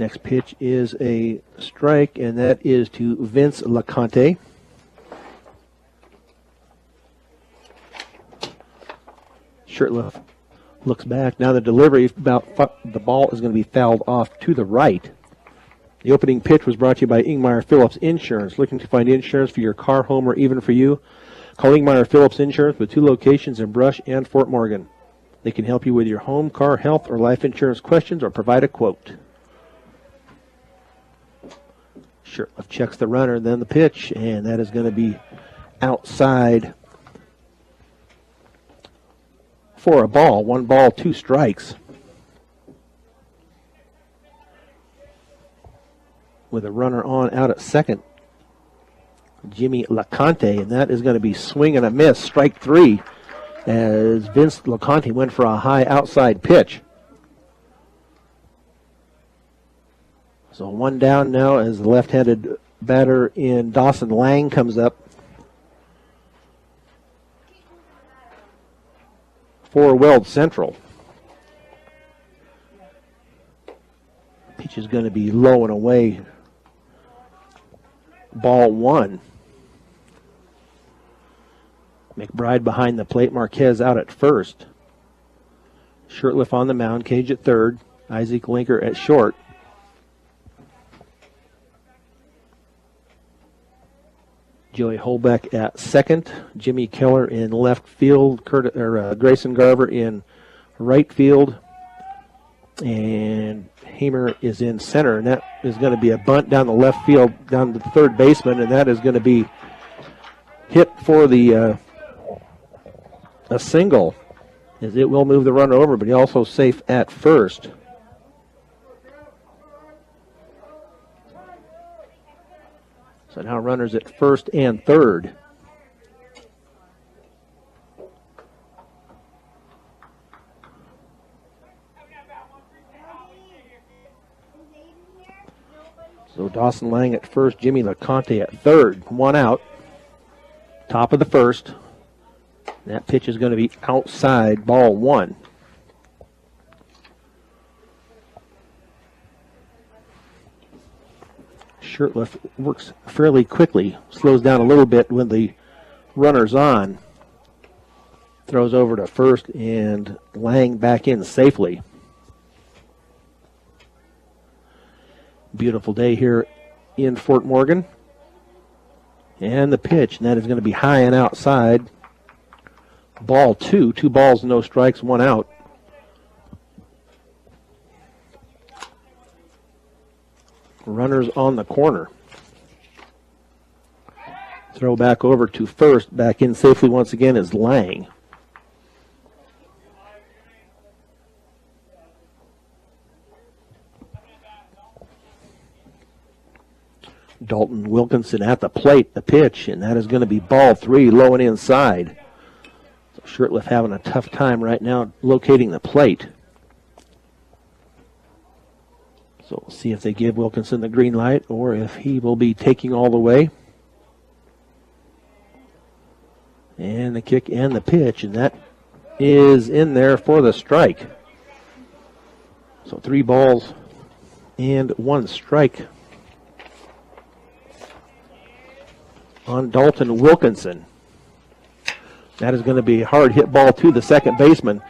Next pitch is a strike, and that is to Vince LeConte. Shirtliff looks back. Now the delivery, the ball is going to be fouled off to the right. The opening pitch was brought to you by Ingmeyer Phillips Insurance. Looking to find insurance for your car, home, or even for you? Call Ingmeyer Phillips Insurance with 2 locations in Brush and Fort Morgan. They can help you with your home, car, health, or life insurance questions or provide a quote. Shirtliff checks the runner, then the pitch, and that is going to be outside for a ball. 1 ball, 2 strikes. With a runner on out at second, Jimmy LeConte, and that is going to be swing and a miss, strike 3, as Vince LeConte went for a high outside pitch. So 1 down now as the left-handed batter in Dawson Lang comes up for Weld Central. Pitch is going to be low and away. Ball 1. McBride behind the plate. Marquez out at first. Shirtliff on the mound. Cage at third. Isaac Linker at short. Joey Holbeck at second. Jimmy Keller in left field. Grayson Garver in right field. And Hamer is in center, and that is going to be a bunt down the left field, down to the third baseman, and that is going to be hit for the a single, as it will move the runner over, but he also safe at first. So now runners at first and third. So Dawson Lang at first, Jimmy LeConte at third. 1 out. Top of the first. That pitch is going to be outside, ball 1. Shirtliff works fairly quickly, slows down a little bit when the runner's on. Throws over to first, and Lang back in safely. Beautiful day here in Fort Morgan. And the pitch, and that is going to be high and outside. Ball 2. 2 balls, no strikes, 1 out. Runners on the corner. Throw back over to first. Back in safely once again is Lang. Dalton Wilkinson at the plate, the pitch, and that is going to be ball 3, low and inside. So Shirtliff having a tough time right now locating the plate. So we'll see if they give Wilkinson the green light or if he will be taking all the way. And the kick and the pitch, and that is in there for the strike. So 3 balls and 1 strike on Dalton Wilkinson. That is going to be a hard hit ball to the second baseman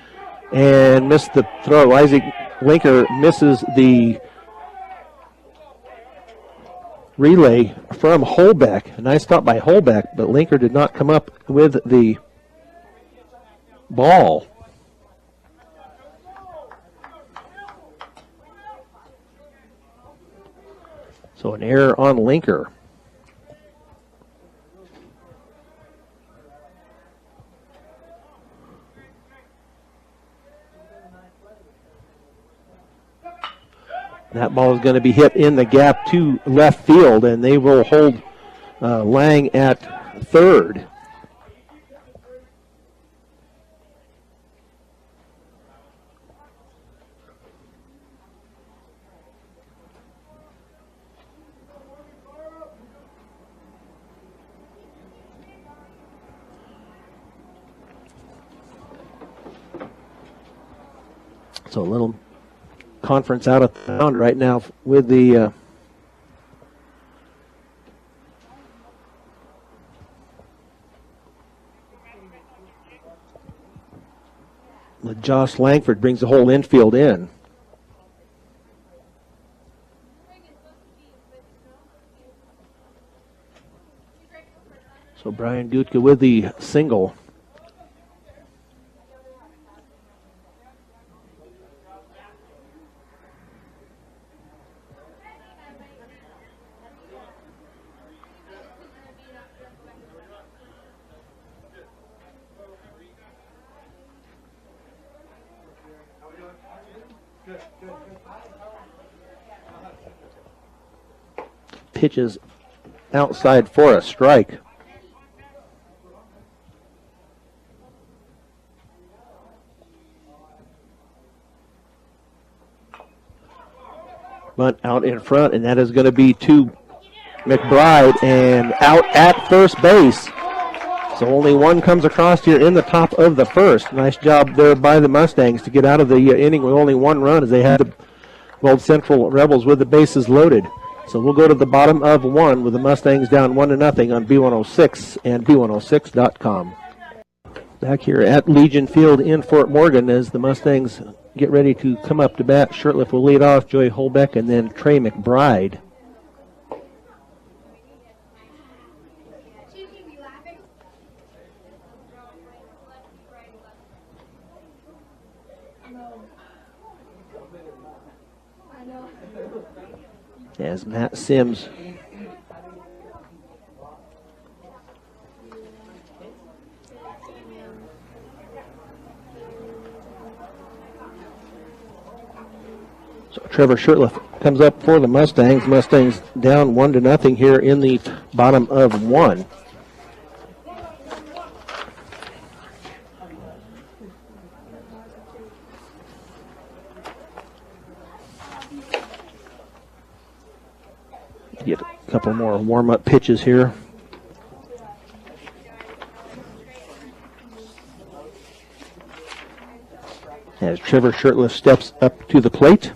and missed the throw. Isaac Linker misses the relay from Holbeck. A nice stop by Holbeck, but Linker did not come up with the ball. So an error on Linker. That ball is going to be hit in the gap to left field, and they will hold Lang at third. So a little conference out at the mound right now with the Josh Langford brings the whole infield in. So Brian Gutka with the single. Pitches outside for a strike. Bunt out in front, and that is going to be to McBride, and out at first base. So only one comes across here in the top of the first. Nice job there by the Mustangs to get out of the inning with only one run, as they had the Weld Central Rebels with the bases loaded. So we'll go to the bottom of one with the Mustangs down 1-0 on B106 and B106.com. Back here at Legion Field in Fort Morgan as the Mustangs get ready to come up to bat. Shirtliff will lead off, Joey Holbeck, and then Trey McBride. As Matt Sims so Trevor Shirtliff comes up for the Mustangs. Mustangs down 1-0 here in the bottom of one. Get a couple more warm-up pitches here. As Trevor Shirtliff steps up to the plate.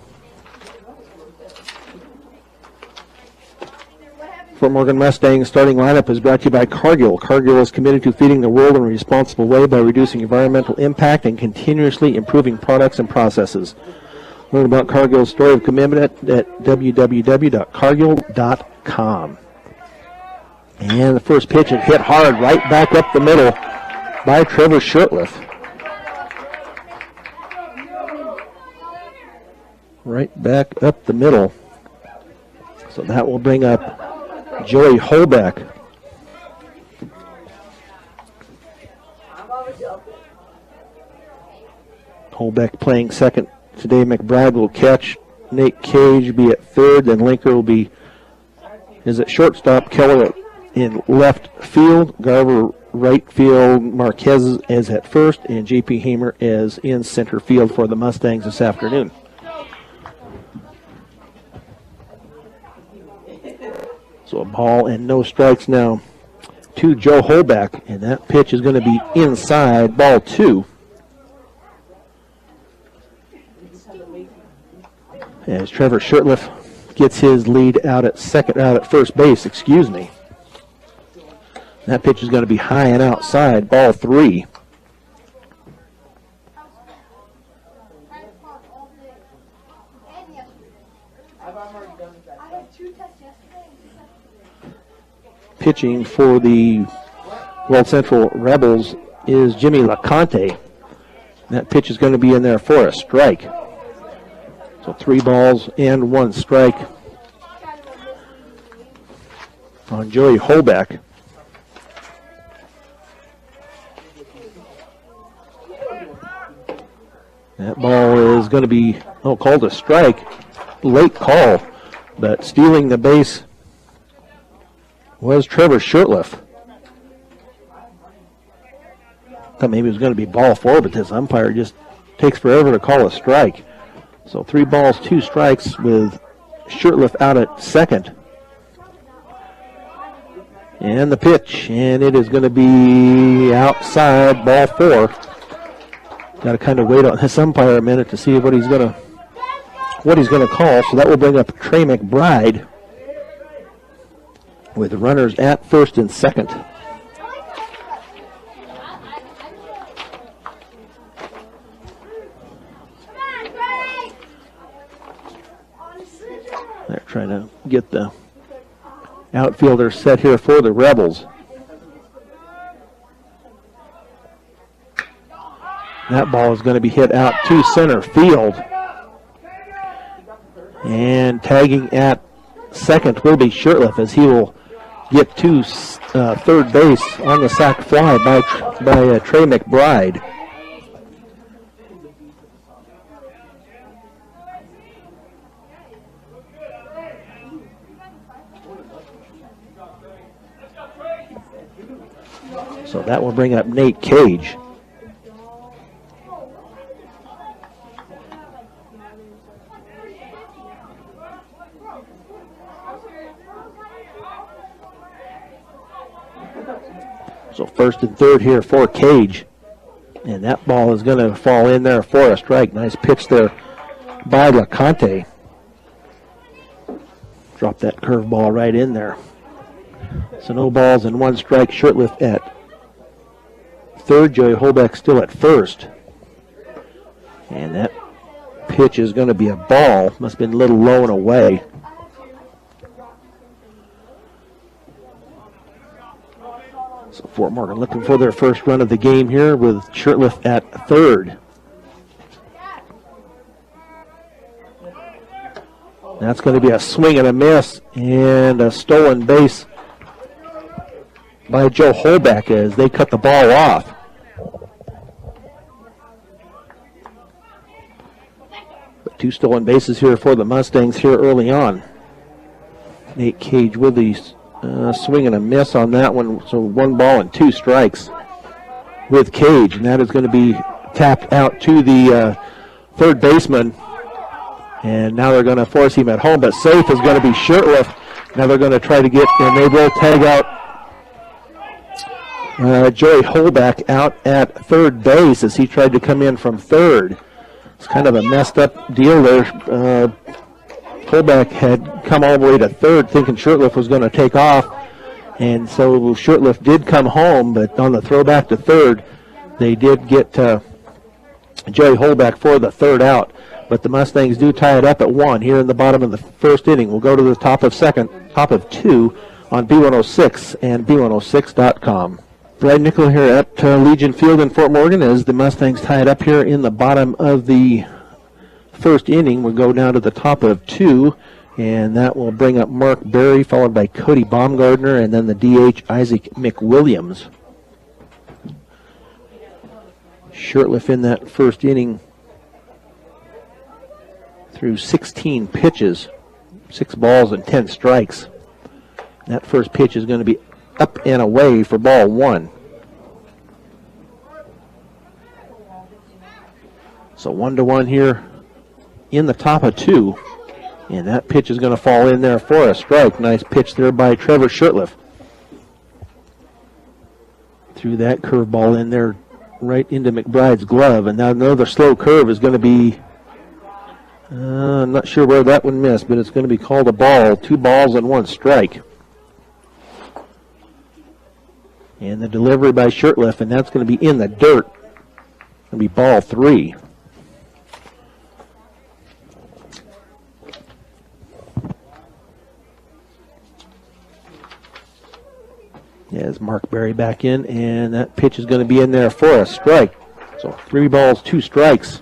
Fort Morgan Mustangs starting lineup is brought to you by Cargill. Cargill is committed to feeding the world in a responsible way by reducing environmental impact and continuously improving products and processes. Learn about Cargill's story of commitment at www.cargill.com. And the first pitch is hit hard right back up the middle by Trevor Shirtliff. Right back up the middle. So that will bring up Joey Holbeck. Holbeck playing second today. McBride will catch. Nate Cage be at third. Then Linker will be at shortstop. Keller in left field. Garver right field. Marquez is at first. And J.P. Hamer is in center field for the Mustangs this afternoon. So a ball and no strikes now to Joe Holbeck. And that pitch is going to be inside, ball two. As Trevor Shirtliff gets his lead out at first base, That pitch is going to be high and outside, ball three. Pitching for the Weld Central Rebels is Jimmy LaConte. That pitch is going to be in there for a strike. So 3 balls and 1 strike on Joey Holbeck. That ball is going to be called a strike. Late call, but stealing the base was Trevor Shirtliff. Thought maybe it was going to be ball 4, but this umpire just takes forever to call a strike. So 3 balls, 2 strikes with Shirtliff out at second. And the pitch, and it is going to be outside, ball 4. Got to kind of wait on this umpire a minute to see what he's going to what he's going to call, so that will bring up Trey McBride with runners at first and second. They're trying to get the outfielder set here for the Rebels. That ball is going to be hit out to center field. And tagging at second will be Shirtliff as he will get to third base on the sac fly by Trey McBride. So that will bring up Nate Cage. So first and third here for Cage. And that ball is going to fall in there for a strike. Nice pitch there by LaConte. Drop that curveball right in there. So no balls and one strike. Shirtliff at third. Joey Holbeck still at first. And that pitch is going to be a ball. Must have been a little low and away. So Fort Morgan looking for their first run of the game here with Shirtliff at third. That's going to be a swing and a miss and a stolen base by Joe Holbeck as they cut the ball off. But two stolen bases here for the Mustangs here early on. Nate Cage with the swing and a miss on that one. So one ball and two strikes with Cage. And that is going to be tapped out to the third baseman. And now they're going to force him at home. But safe is going to be Shirtliff. Now they're going to try to get, and they will tag out Joey Holbeck out at third base as he tried to come in from third. It's kind of a messed up deal there. Holbeck had come all the way to third thinking Shirtliff was going to take off. And so Shirtliff did come home, but on the throwback to third, they did get Joey Holbeck for the third out. But the Mustangs do tie it up at one here in the bottom of the first inning. We'll go to the top of two on B106 and B106.com. Brad Nickel here at Legion Field in Fort Morgan as the Mustangs tie it up here in the bottom of the first inning. We'll go down to the top of two, and that will bring up Mark Berry, followed by Cody Baumgardner, and then the DH Isaac McWilliams. Shirtliff in that first inning threw 16 pitches, 6 balls and 10 strikes. That first pitch is going to be up and away for ball one. So 1-1 here in the top of two. And that pitch is going to fall in there for a strike. Nice pitch there by Trevor Shirtliff. Threw that curveball in there right into McBride's glove. And now another slow curve is going to be, I'm not sure where that one missed, but it's going to be called a ball. 2 balls and 1 strike. And the delivery by Shirtliff, and that's going to be in the dirt. It's going to be ball 3. As Mark Berry back in, and that pitch is going to be in there for a strike. So 3 balls, 2 strikes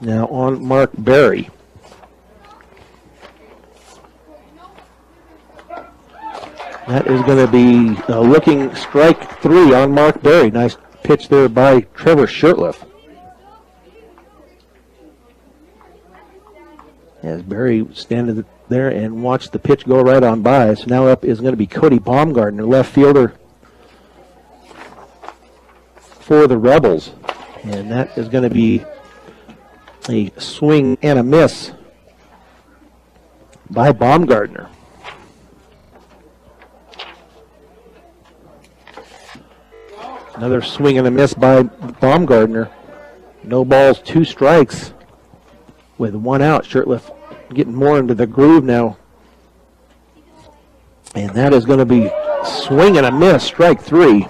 now on Mark Berry. That is going to be looking strike 3 on Mark Berry. Nice pitch there by Trevor Shirtliff. As Berry standing there and watched the pitch go right on by. So now up is going to be Cody Baumgardner, left fielder for the Rebels. And that is going to be a swing and a miss by Baumgardner. Another swing and a miss by Baumgardner. No balls, 2 strikes with 1 out. Shirtliff getting more into the groove now. And that is going to be swing and a miss, strike 3.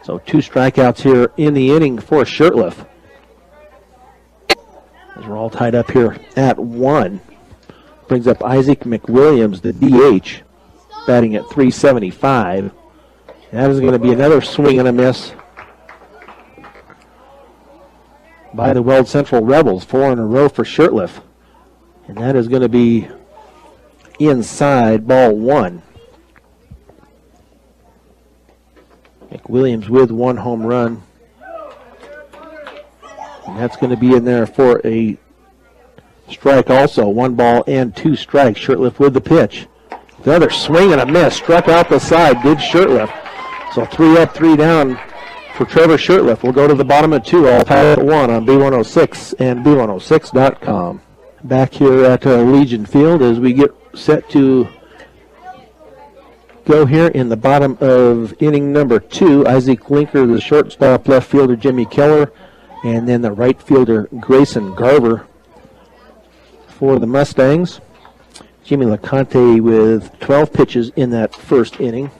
So 2 strikeouts here in the inning for Shirtliff. As we're all tied up here at 1. Brings up Isaac McWilliams, the DH, batting at .375. That is going to be another swing and a miss by the Weld Central Rebels. 4 in a row for Shirtliff. And that is going to be inside, ball 1. McWilliams with 1 home run. And that's going to be in there for a strike also. 1 ball and 2 strikes. Shirtliff with the pitch. The other swing and a miss. Struck out the side. Good Shirtliff. So 3 up, 3 down for Trevor Shirtliff. We'll go to the bottom of 2. All tied at 1 on B106 and B106.com. Back here at Legion Field as we get set to go here in the bottom of inning number 2. Isaac Linker, the shortstop, left fielder Jimmy Keller, and then the right fielder Grayson Garver for the Mustangs. Jimmy LeConte with 12 pitches in that first inning.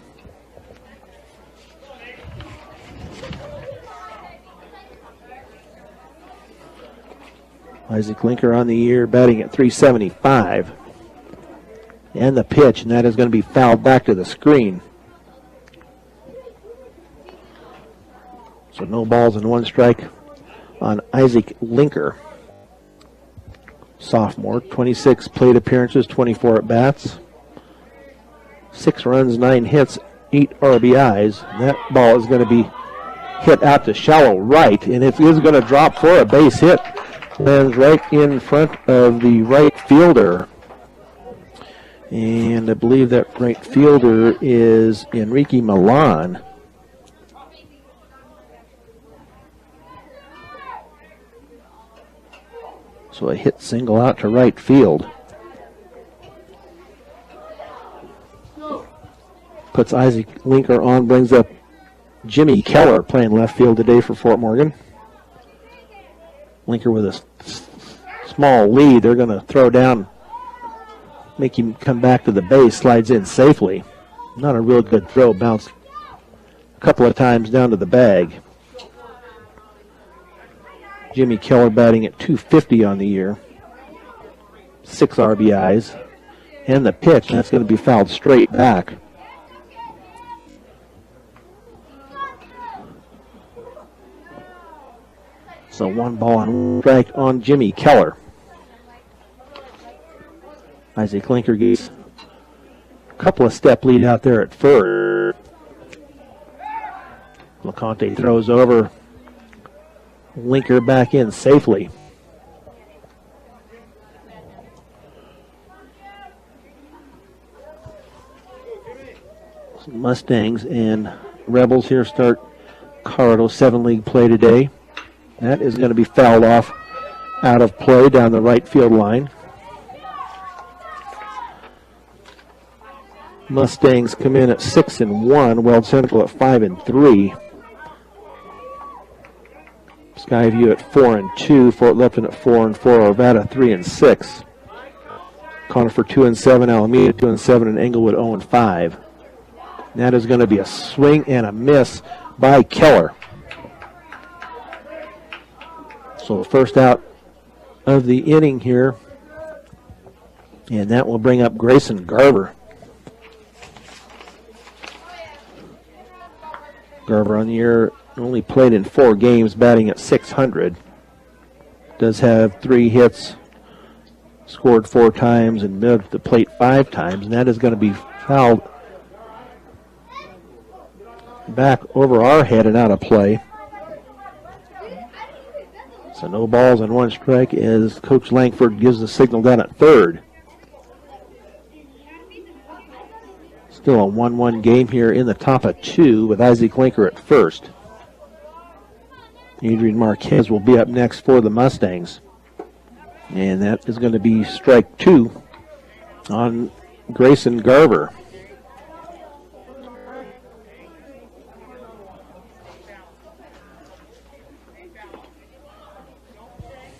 Isaac Linker on the year, batting at .375. And the pitch, and that is going to be fouled back to the screen. So no balls and 1 strike on Isaac Linker. Sophomore, 26 plate appearances, 24 at bats. 6 runs, 9 hits, 8 RBIs. And that ball is going to be hit out to shallow right, and it is going to drop for a base hit. Lands right in front of the right fielder. And I believe that right fielder is Enrique Milan. So a hit single out to right field. Puts Isaac Linker on, brings up Jimmy Keller playing left field today for Fort Morgan. Linker with a small lead. They're going to throw down, make him come back to the base, slides in safely. Not a real good throw, bounced a couple of times down to the bag. Jimmy Keller batting at .250 on the year. 6 RBIs. And the pitch, that's going to be fouled straight back. So 1 ball and 1 strike on Jimmy Keller. Isaac Linker gets a couple of step lead out there at first. LeConte throws over. Linker back in safely. Mustangs and Rebels here start Colorado 7 League play today. That is going to be fouled off out of play down the right field line. Mustangs come in at 6-1. Weld Central at 5-3. Skyview at 4-2. Fort Lupton at 4-4. Arvada 3-6. Conifer 2-7. Alameda 2-7. And Englewood 0-5. That is going to be a swing and a miss by Keller. So the first out of the inning here. And that will bring up Grayson Garver. Garver on the year only played in 4 games, batting at .600. Does have 3 hits, scored 4 times, and moved the plate 5 times. And that is going to be fouled back over our head and out of play. So no balls and 1 strike as Coach Langford gives the signal down at third. Still a 1-1 game here in the top of 2 with Isaac Linker at first. Adrian Marquez will be up next for the Mustangs. And that is going to be strike 2 on Grayson Garver.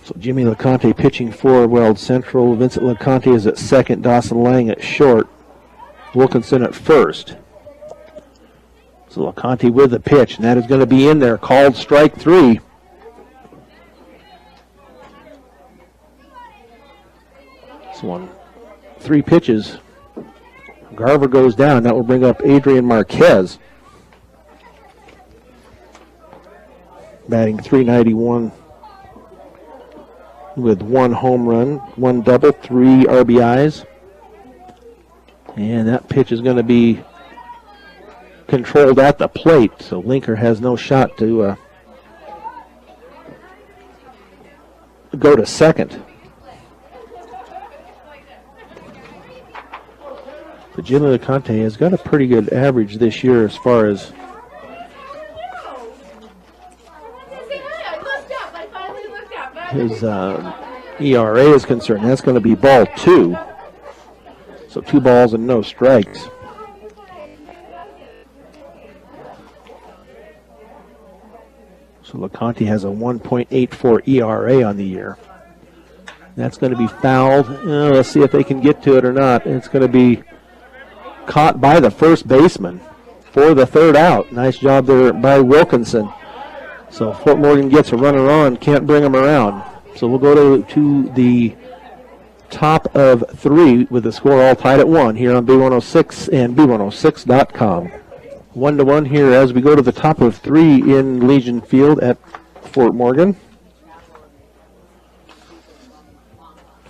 So Jimmy LeConte pitching for Weld Central. Vincent LeConte is at second. Dawson Lang at short. Wilkinson at first. So LeConte with the pitch, and that is going to be in there. Called strike 3. This one, 3 pitches. Garver goes down. That will bring up Adrian Marquez. Batting .391 with 1 home run, 1 double, 3 RBIs. And that pitch is going to be controlled at the plate, so Linker has no shot to go to second. But Jimmy LeConte has got a pretty good average this year as far as his ERA is concerned. That's going to be ball 2. So 2 balls and no strikes. So LeConte has a 1.84 ERA on the year. That's going to be fouled. Let's see if they can get to it or not. It's going to be caught by the first baseman for the 3rd out. Nice job there by Wilkinson. So Fort Morgan gets a runner on, can't bring him around. So we'll go to the top of 3 with the score all tied at 1 here on B106 and B106.com. 1-1 here as we go to the top of 3 in Legion Field at Fort Morgan.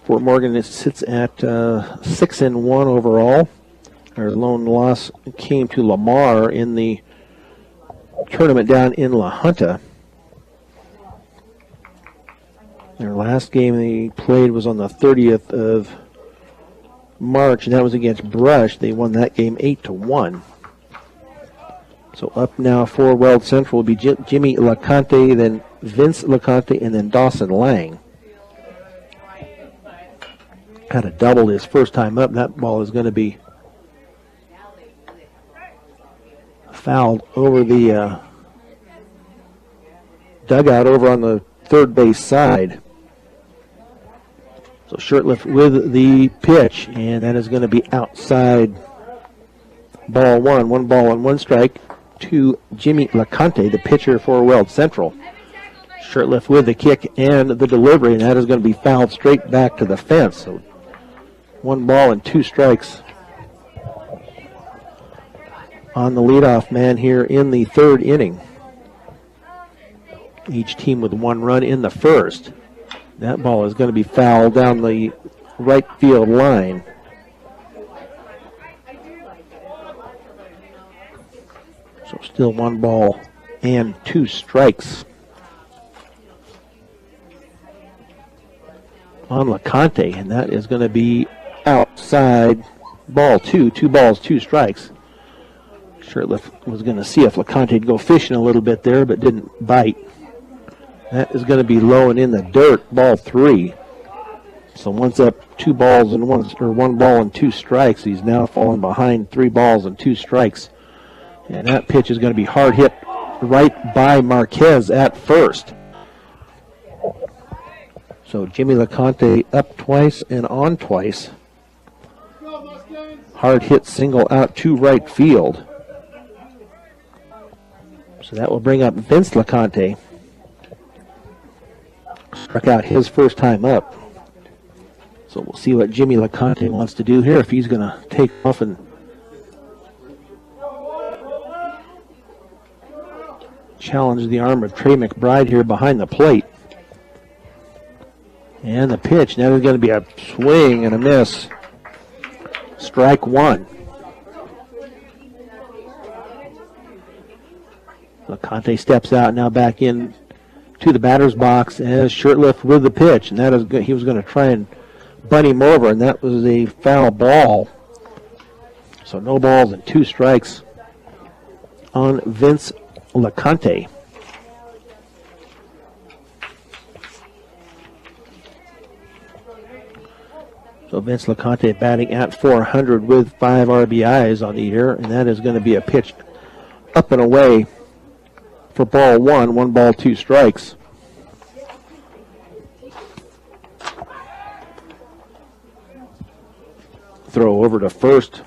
Fort Morgan sits at 6-1 overall. Their lone loss came to Lamar in the tournament down in La Junta. Their last game they played was on the 30th of March, and that was against Brush. They won that game 8-1. So up now for Weld Central will be Jimmy LeConte, then Vince LeConte, and then Dawson Lang. Kind of doubled his first time up. That ball is going to be fouled over the dugout over on the third base side. So Shirtliff with the pitch, and that is going to be outside ball 1. 1 ball and 1 strike to Jimmy LeConte, the pitcher for Weld Central. Shirtliff with the kick and the delivery, and that is going to be fouled straight back to the fence. So 1 ball and 2 strikes on the leadoff man here in the 3rd inning. Each team with 1 run in the 1st. That ball is going to be fouled down the right field line. So still 1 ball and 2 strikes on LeConte, and that is going to be outside ball 2. 2 balls, 2 strikes. Shirtliff was going to see if LeConte would go fishing a little bit there, but didn't bite. That is going to be low and in the dirt, ball 3. So once up 2 balls and 1 ball and 2 strikes, he's now falling behind 3 balls and 2 strikes. And that pitch is going to be hard hit right by Marquez at first. So Jimmy LeConte up twice and on twice. Hard hit single out to right field. So that will bring up Vince LeConte. Struck out his first time up. So we'll see what Jimmy LeConte wants to do here, if he's going to take off and challenge the arm of Trey McBride here behind the plate. And the pitch, now there's going to be a swing and a miss. Strike 1. LeConte steps out now back in to the batter's box as Shirtliff with the pitch, and that is good. He was going to try and bunt him over, and that was a foul ball. So no balls and 2 strikes on Vince LeConte. So Vince LeConte batting at .400 with 5 RBIs on the year, and that is going to be a pitch up and away for ball 1. 1 ball, 2 strikes. throw over to first.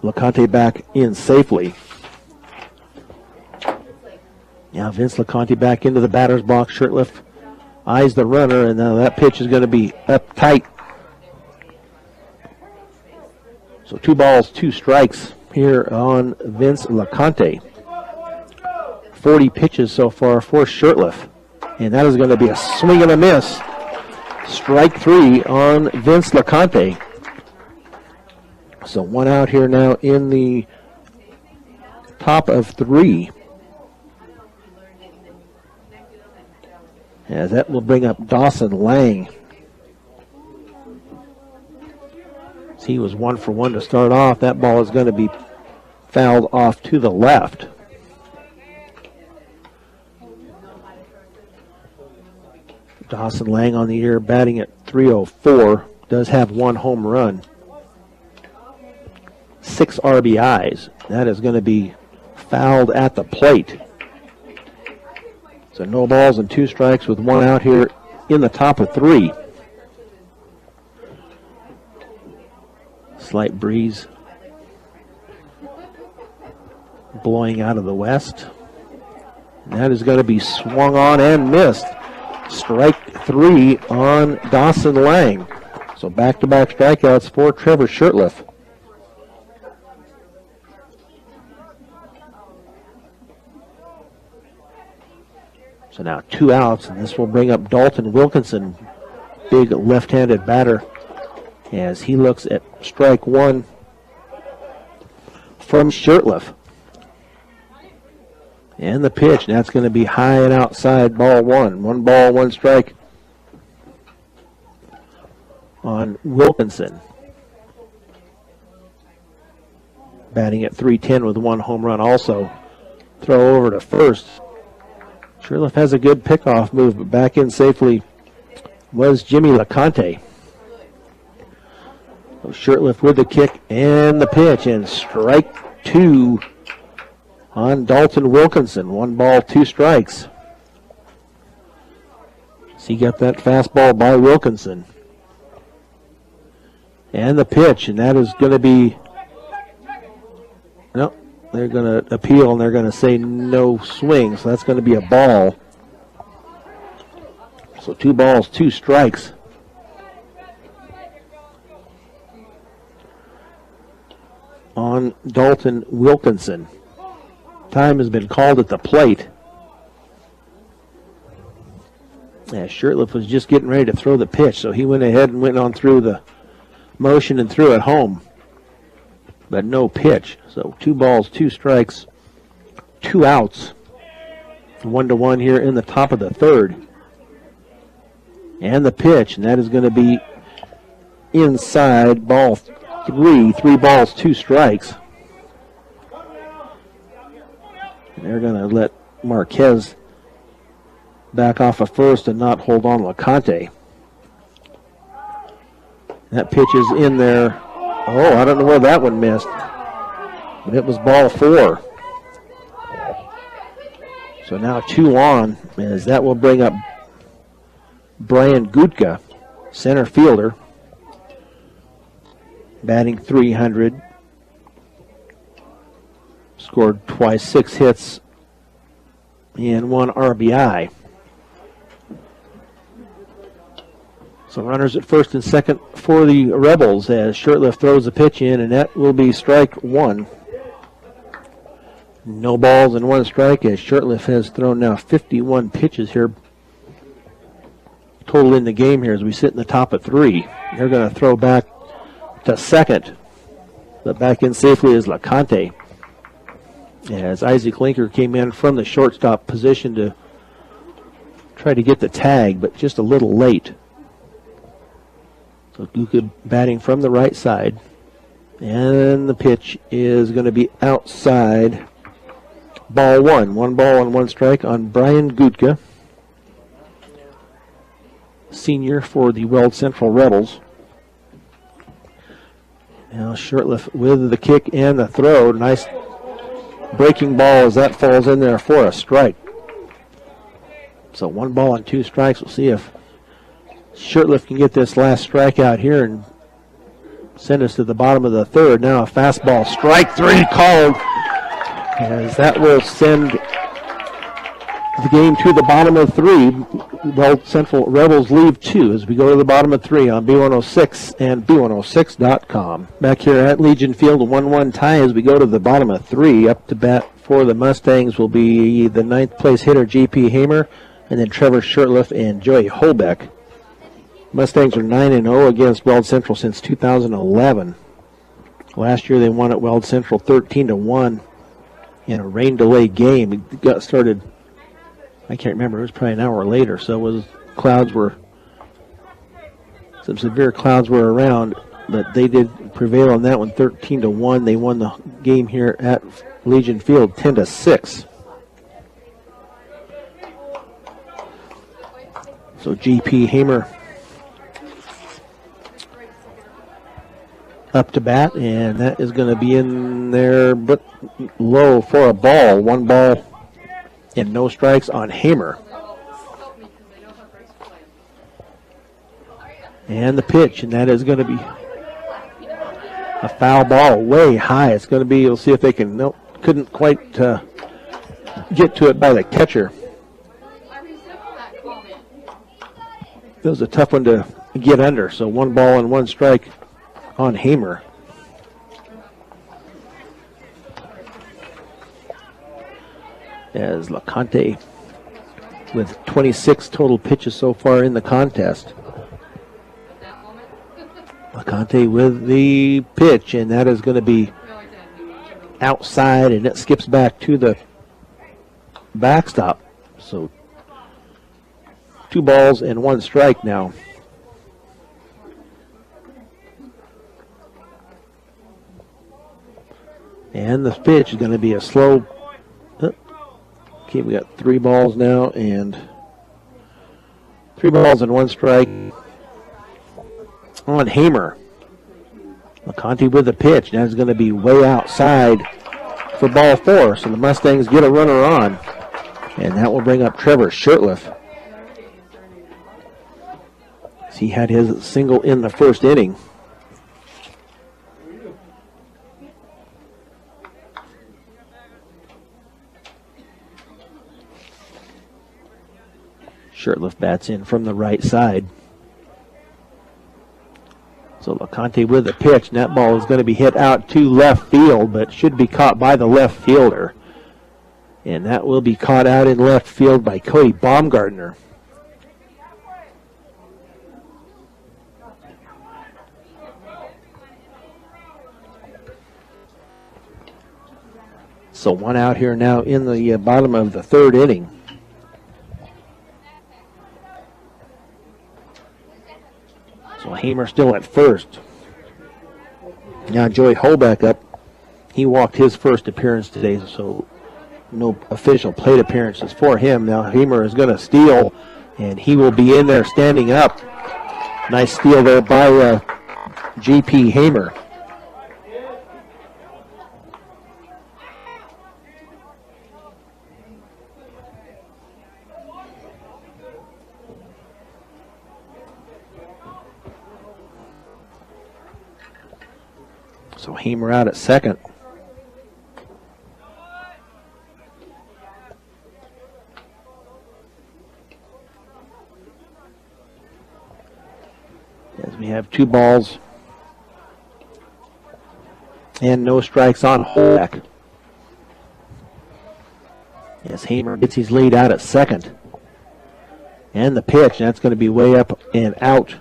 LeConte back in safely. Now Vince LeConte back into the batter's box. Shirtliff eyes the runner, and now that pitch is going to be up tight. So 2 balls, 2 strikes here on Vince LeConte. 40 pitches so far for Shirtliff. And that is going to be a swing and a miss. Strike 3 on Vince LeConte. So 1 out here now in the top of 3. As that will bring up Dawson Lang. He was 1 for 1 to start off. That ball is going to be fouled off to the left. Dawson Lang on the year batting at .304. Does have 1 home run. 6 RBIs. That is going to be fouled at the plate. So no balls and 2 strikes with 1 out here in the top of 3. Slight breeze blowing out of the west. And that is going to be swung on and missed. Strike 3 on Dawson Lang. So back-to-back strikeouts for Trevor Shirtliff. So now 2 outs, and this will bring up Dalton Wilkinson, big left-handed batter, as he looks at strike 1 from Shirtliff. And the pitch, and that's going to be high and outside, ball 1. 1 ball, 1 strike on Wilkinson. Batting at .310 with 1 home run also. Throw over to first. Shirtliff has a good pickoff move, but back in safely was Jimmy LeConte. So Shirtliff with the kick and the pitch, and strike 2 on Dalton Wilkinson. 1 ball, 2 strikes. So he got that fastball by Wilkinson. And the pitch, and that is going to be, no, they're going to appeal, and they're going to say no swing, so that's going to be a ball. So 2 balls, 2 strikes. On Dalton Wilkinson. Time has been called at the plate. Yeah, Shirtliff was just getting ready to throw the pitch, so he went ahead and went on through the motion and threw it home. But no pitch. So 2 balls, 2 strikes, 2 outs. 1-1 here in the top of the 3rd. And the pitch, and that is going to be inside, ball 3. 3 balls, 2 strikes. And they're going to let Marquez back off of first and not hold on LeConte. That pitch is in there. Oh, I don't know where that one missed. But it was ball 4. So now 2 on, as that will bring up Brian Gutka, center fielder, batting .300. Scored twice, 6 hits, and 1 RBI. So runners at first and second for the Rebels as Shirtliff throws the pitch in, and that will be strike 1. No balls and 1 strike as Shirtliff has thrown now 51 pitches here. Total in the game here as we sit in the top of 3. They're going to throw back to second, but back in safely is LeConte. As Isaac Linker came in from the shortstop position to try to get the tag, but just a little late. So Gutka batting from the right side. And the pitch is going to be outside. Ball 1. 1 ball and 1 strike on Brian Gutka, senior for the Weld Central Rebels. Now Shirtliff with the kick and the throw. Nice breaking ball as that falls in there for a strike. So 1 ball and 2 strikes. We'll see if Shirtliff can get this last strikeout here and send us to the bottom of the third. Now a fastball, strike three called, as that will send the game to the bottom of three. Weld Central Rebels leave two as we go to the bottom of three on B106 and B106.com. Back here at Legion Field, a 1-1 tie as we go to the bottom of three. Up to bat for the Mustangs will be the ninth place hitter, G.P. Hamer, and then Trevor Shurtleff and Joey Holbeck. Mustangs are 9-0 against Weld Central since 2011. Last year they won at Weld Central 13-1 in a rain delay game. It got started, I can't remember, it was probably an hour later, so some severe clouds were around, but they did prevail on that one 13-1. They won the game here at Legion Field 10-6. So G.P. Hamer up to bat, and that is going to be in there, but low for a ball. One ball and no strikes on Hamer. And the pitch, and that is going to be a foul ball way high. It's going to be, we'll see if they can, nope, couldn't quite get to it by the catcher. It was a tough one to get under, so one ball and one strike on Hamer. As LaConte with 26 total pitches so far in the contest. LaConte with the pitch, and that is going to be outside, and it skips back to the backstop. So 2 balls and 1 strike now. And the pitch is going to be a slow. Okay, we got 3 balls now, and 3 balls and 1 strike on Hamer. LaConte with the pitch. Now it's going to be way outside for ball 4. So the Mustangs get a runner on, and that will bring up Trevor Shurtleff. He had his single in the first inning. Shurtleff bats in from the right side. So LaConte with the pitch, and that ball is going to be hit out to left field, but should be caught by the left fielder. And that will be caught out in left field by Cody Baumgartner. So 1 out here now in the bottom of the 3rd inning. So Hamer still at first. Now Joey Holbeck up. He walked his first appearance today, so no official plate appearances for him. Now Hamer is going to steal, and he will be in there standing up. Nice steal there by G.P. Hamer. So Hamer out at second. As we have 2 balls and no strikes on Holbeck. As Hamer gets his lead out at second. And the pitch, that's going to be way up and out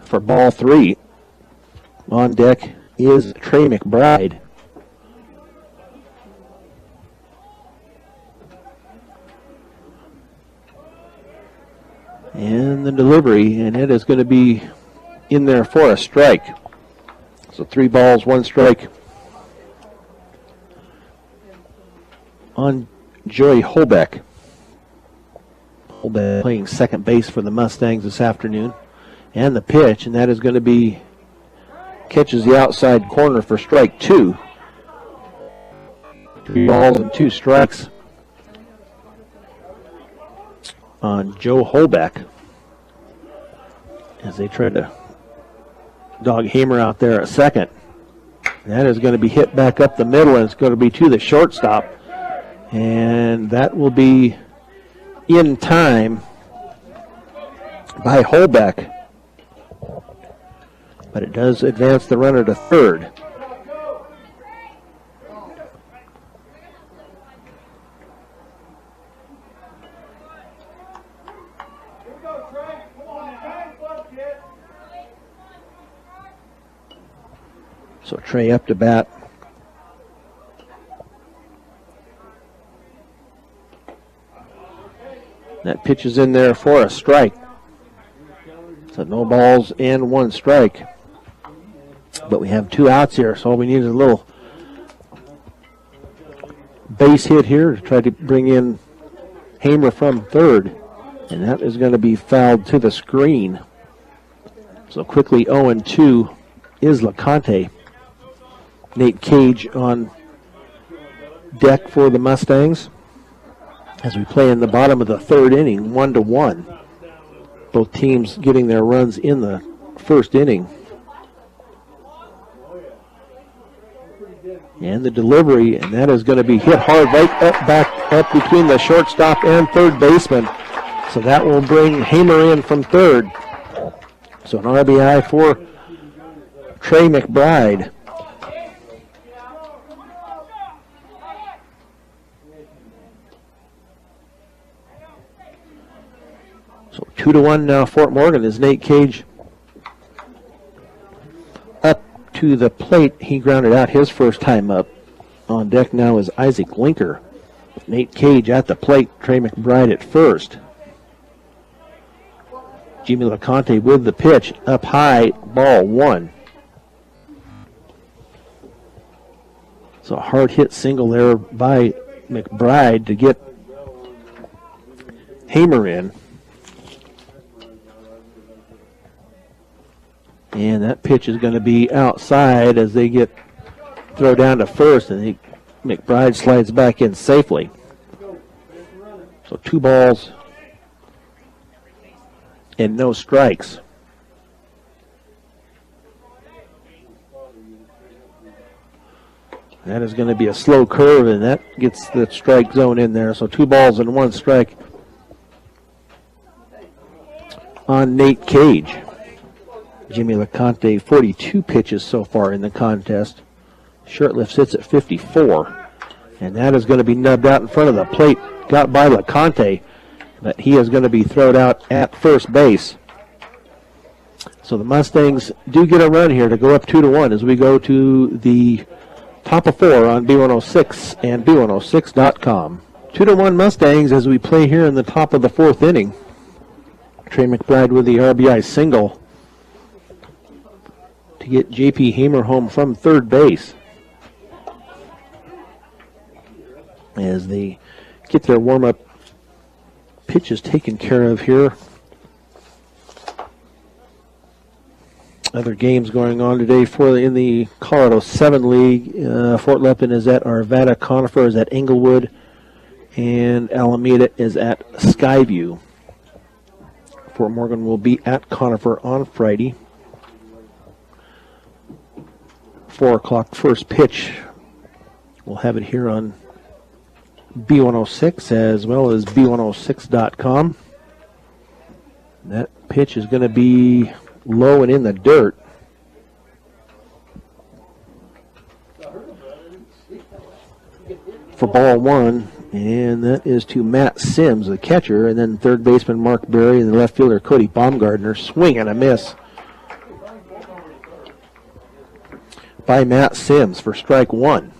for ball 3. On deck is Trey McBride. And the delivery, and it is going to be in there for a strike. So 3 balls, 1 strike on Joey Holbeck. Holbeck playing second base for the Mustangs this afternoon. And the pitch, and that is going to be, catches the outside corner for strike 2. 3 balls and 2 strikes on Joe Holbeck. as they try to dog Hamer out there at second. That is going to be hit back up the middle, and it's going to be to the shortstop. And that will be in time by Holbeck. But it does advance the runner to third. So Trey up to bat. That pitch is in there for a strike. So no balls and one strike. But we have 2 outs here, so all we need is a little base hit here to try to bring in Hamer from third. And that is going to be fouled to the screen. So quickly 0-2 is LeConte. Nate Cage on deck for the Mustangs as we play in the bottom of the third inning, 1-1. Both teams getting their runs in the first inning. And the delivery, and that is going to be hit hard right back up between the shortstop and third baseman. So that will bring Hamer in from third. So an RBI for Trey McBride. So 2-1 now, Fort Morgan, as Nate Cage up to the plate. He grounded out his first time up. On deck now is Isaac Linker. Nate Cage at the plate, Trey McBride at first. Jimmy LeConte with the pitch, up high, ball 1. So a hard hit single there by McBride to get Hamer in. And that pitch is going to be outside as they get throw down to first, and McBride slides back in safely. So 2 balls and no strikes. That is going to be a slow curve, and that gets the strike zone in there. So 2 balls and 1 strike on Nate Cage. Jimmy LeConte, 42 pitches so far in the contest. Shirtlift sits at 54. And that is going to be nubbed out in front of the plate. Got by LeConte, but he is going to be thrown out at first base. So the Mustangs do get a run here to go up 2-1 as we go to the top of 4 on B106 and B106.com. 2-1 Mustangs as we play here in the top of the 4th inning. Trey McBride with the RBI single to get J.P. Hamer home from third base. As they get their warm-up pitches taken care of here. Other games going on today in the Colorado 7 League. Fort Lupton is at Arvada, Conifer is at Englewood, and Alameda is at Skyview. Fort Morgan will be at Conifer on Friday. 4 o'clock first pitch. We'll have it here on B106 as well as B106.com. That pitch is going to be low and in the dirt. For ball 1, and that is to Matt Sims, the catcher, and then third baseman Mark Berry and the left fielder Cody Baumgartner. Swing and a miss by Matt Sims for strike 1.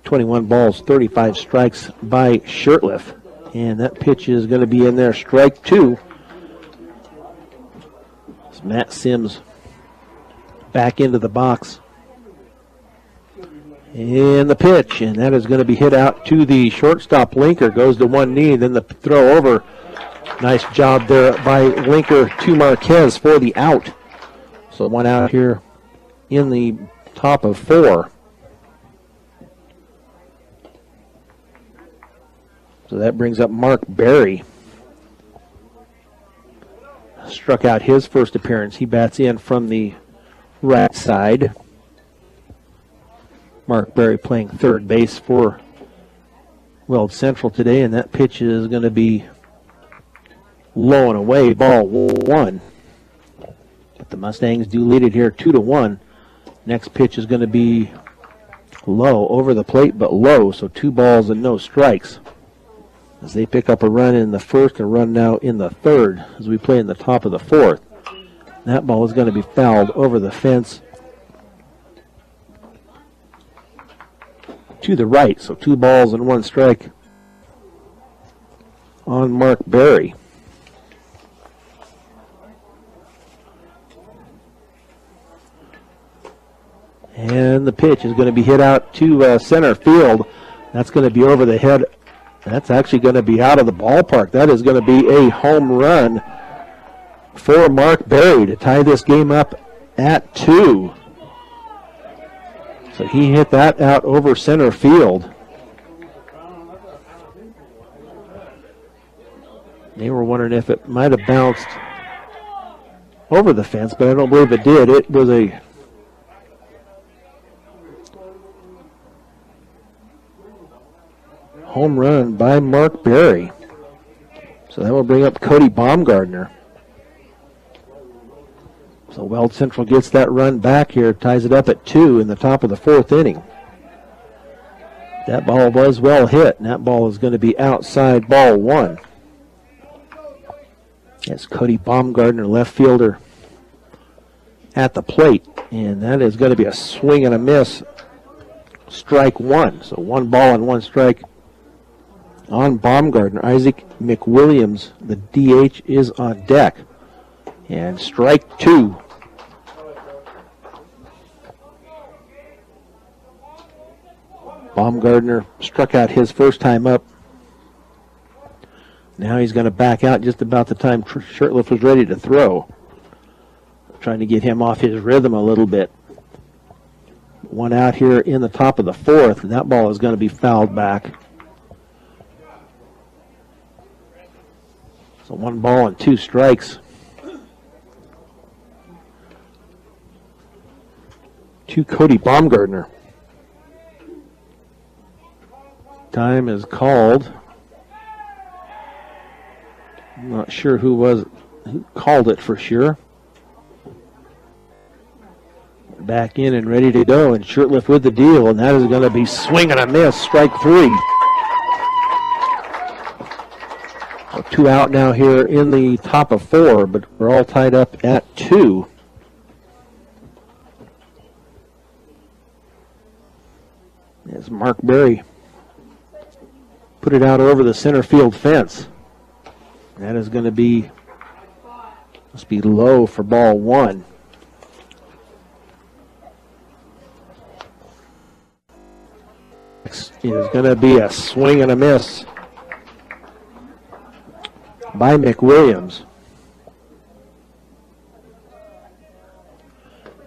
21 balls, 35 strikes by Shirtliff. And that pitch is going to be in there, strike 2. It's Matt Sims back into the box. And the pitch, and that is going to be hit out to the shortstop. Linker goes to one knee, then the throw over. Nice job there by Linker to Marquez for the out. So 1 out here in the top of 4. So that brings up Mark Berry. struck out his first appearance. He bats in from the right side. Mark Berry playing third base for Weld Central today, and that pitch is going to be low and away, ball 1. But the Mustangs do lead it here 2-1. Next pitch is going to be low, over the plate, but low, so 2 balls and no strikes. As they pick up a run in the first and run now in the third as we play in the top of the fourth. That ball is going to be fouled over the fence to the right, so 2 balls and 1 strike on Mark Berry. And the pitch is going to be hit out to center field. That's going to be over the head. That's actually going to be out of the ballpark. That is going to be a home run for Mark Berry to tie this game up at 2. So he hit that out over center field. They were wondering if it might have bounced over the fence, but I don't believe it did. It was a home run by Mark Berry. So that will bring up Cody Baumgartner. So Weld Central gets that run back here, ties it up at 2 in the top of the 4th inning. That ball was well hit, and that ball is going to be outside, ball 1. That's Cody Baumgartner, left fielder, at the plate, and that is going to be a swing and a miss, strike 1. So 1 ball and 1 strike on Baumgartner. Isaac McWilliams, the DH, is on deck. And strike 2. Baumgartner struck out his first time up. Now he's going to back out just about the time Shirtliff was ready to throw. Trying to get him off his rhythm a little bit. 1 out here in the top of the 4th, and that ball is going to be fouled back. So 1 ball and 2 strikes to Cody Baumgartner. Time is called. I'm not sure who called it for sure. Back in and ready to go, and Shirtliff with the deal, and that is going to be swing and a miss, strike 3. So 2 out now here in the top of 4, but we're all tied up at 2. As Mark Berry put it out over the center field fence. That is going to be, must be low for ball 1. Next is going to be a swing and a miss by McWilliams.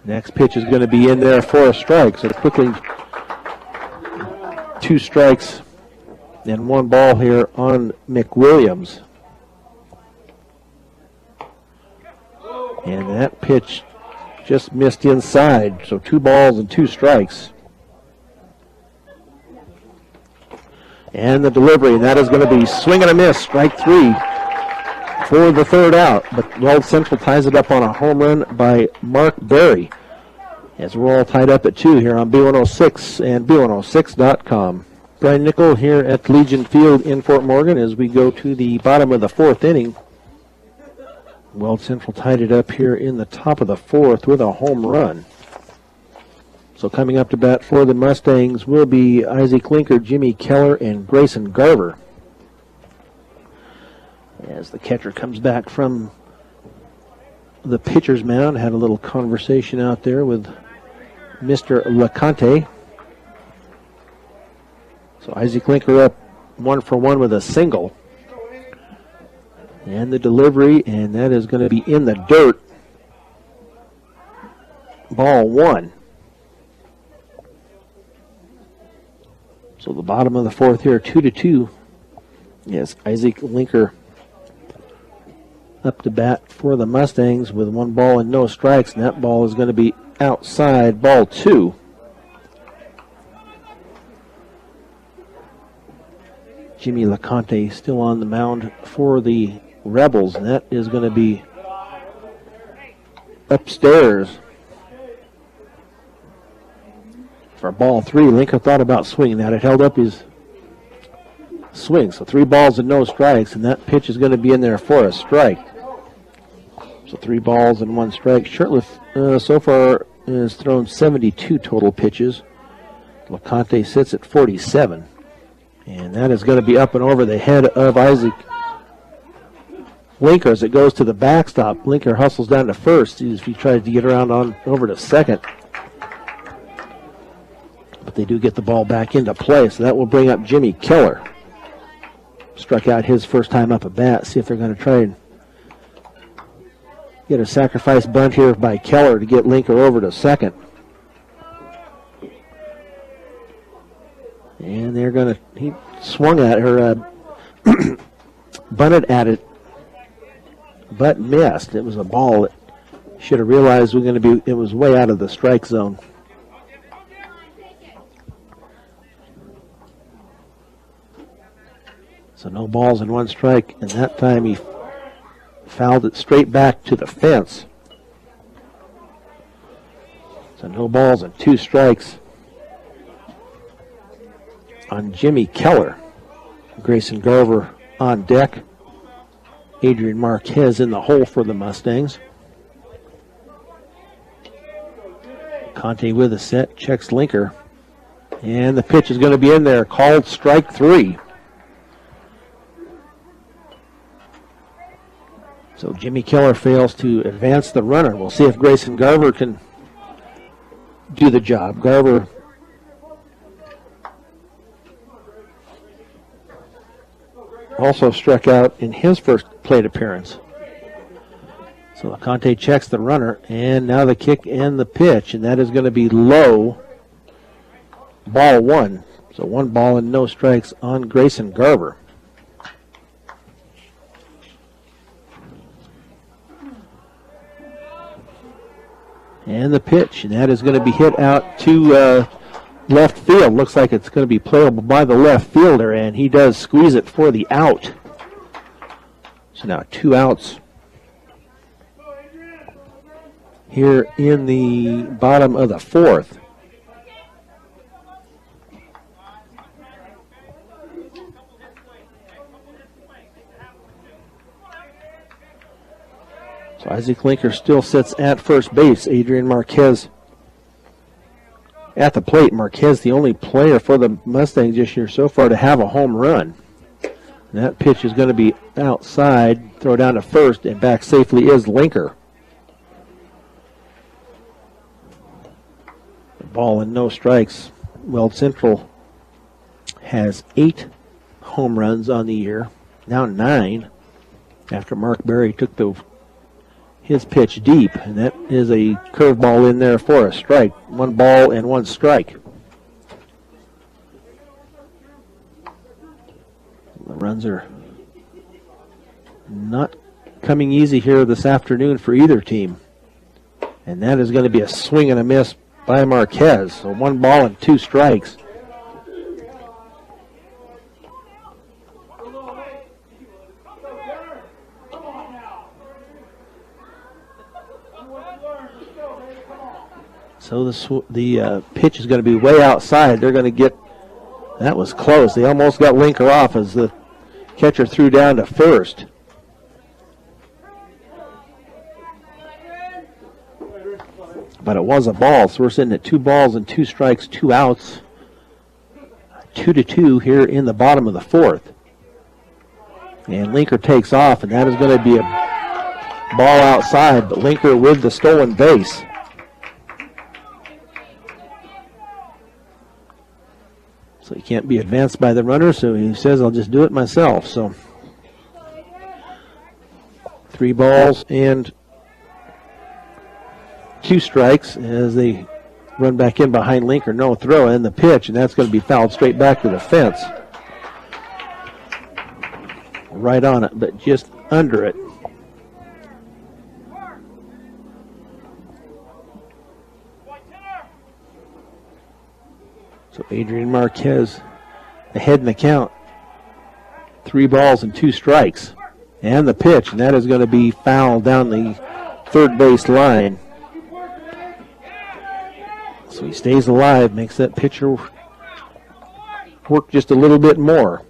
Next pitch is going to be in there for a strike. So quickly, 2 strikes and 1 ball here on McWilliams. And that pitch just missed inside. So 2 balls and 2 strikes. And the delivery, and that is going to be swing and a miss, strike 3 for the 3rd out. But Weld Central ties it up on a home run by Mark Berry. As we're all tied up at 2 here on B106 and B106.com. Brian Nickel here at Legion Field in Fort Morgan as we go to the bottom of the 4th inning. Weld Central tied it up here in the top of the 4th with a home run. So coming up to bat for the Mustangs will be Isaac Linker, Jimmy Keller, and Grayson Garver. As the catcher comes back from the pitcher's mound, had a little conversation out there with Mr. LeConte. So Isaac Linker up 1 for 1 with a single. And the delivery, and that is going to be in the dirt. Ball 1. So the bottom of the 4th here, 2-2. Yes, Isaac Linker up to bat for the Mustangs with 1 ball and no strikes, and that ball is going to be outside, ball 2. Jimmy LeConte still on the mound for the Rebels, and that is going to be upstairs for ball 3. Linker thought about swinging that. It held up his swing. So 3 balls and no strikes, and that pitch is going to be in there for a strike. So 3 balls and 1 strike. Shirtliff so far has thrown 72 total pitches. LeConte sits at 47. And that is going to be up and over the head of Isaac Linker as it goes to the backstop. Linker hustles down to first as he tries to get around on over to second. But they do get the ball back into play, so that will bring up Jimmy Keller. Struck out his first time up at bat. See if they're going to try and get a sacrifice bunt here by Keller to get Linker over to second. And they're going to, he swung at her, bunted at it, but missed. It was a ball that should have realized it was way out of the strike zone. So no balls and 1 strike, and that time he fouled it straight back to the fence. So no balls and 2 strikes on Jimmy Keller. Grayson Garver on deck. Adrian Marquez in the hole for the Mustangs. Conte with a set, checks Linker. And the pitch is going to be in there, called strike 3. So Jimmy Keller fails to advance the runner. We'll see if Grayson Garver can do the job. Garver also struck out in his first plate appearance. So LeConte checks the runner, and now the kick and the pitch, and that is going to be low, ball 1. So 1 ball and no strikes on Grayson Garver. And the pitch, and that is going to be hit out to left field. Looks like it's going to be playable by the left fielder, and he does squeeze it for the out. So now 2 outs here in the bottom of the 4th. So Isaac Linker still sits at first base. Adrian Marquez at the plate. Marquez, the only player for the Mustangs this year so far to have a home run. And that pitch is going to be outside. Throw down to first, and back safely is Linker. Ball and no strikes. Weld Central has 8 home runs on the year. Now 9 after Mark Berry took his pitch deep, and that is a curveball in there for a strike. 1 ball and 1 strike. The runs are not coming easy here this afternoon for either team. And that is going to be a swing and a miss by Marquez. So 1 ball and 2 strikes. So the pitch is going to be way outside. They're going to get, that was close. They almost got Linker off as the catcher threw down to first. But it was a ball, so we're sitting at 2 balls and 2 strikes, 2 outs. 2-2 here in the bottom of the 4th. And Linker takes off, and that is going to be a ball outside, but Linker with the stolen base. So he can't be advanced by the runner, so he says, I'll just do it myself. So 3 balls and 2 strikes as they run back in behind Linker. No throw, and the pitch, and that's going to be fouled straight back to the fence. Right on it, but just under it. So Adrian Marquez ahead in the count. 3 balls and 2 strikes. And the pitch, and that is going to be fouled down the third base line. So he stays alive, makes that pitcher work just a little bit more.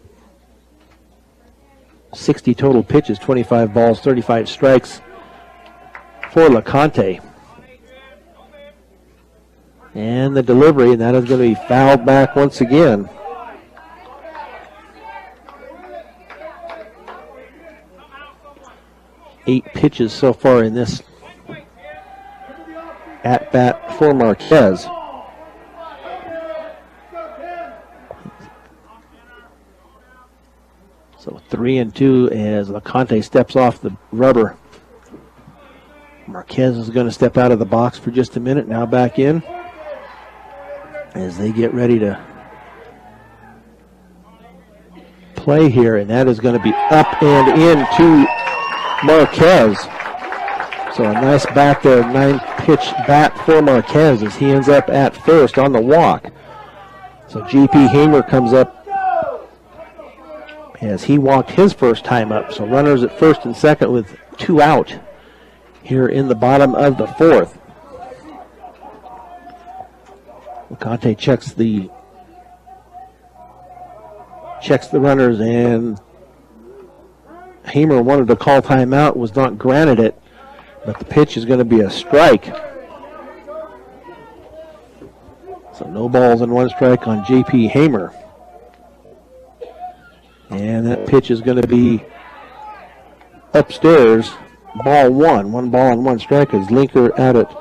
60 total pitches, 25 balls, 35 strikes for LeConte. And the delivery, and that is going to be fouled back once again. Eight pitches so far in this at-bat for Marquez. So 3-2 as LeConte steps off the rubber. Marquez is going to step out of the box for just a minute, now back in as they get ready to play here, and that is going to be up and in to Marquez. So a nice back there, 9-pitch bat for Marquez as he ends up at first on the walk. So J.P. Hamer comes up as he walked his first time up. So runners at first and second with 2 out here in the bottom of the 4th. LeConte checks the runners, and Hamer wanted to call timeout, was not granted it, but the pitch is going to be a strike. So no balls and 1 strike on J.P. Hamer. And that pitch is going to be upstairs, ball 1. 1 ball and 1 strike as Linker out at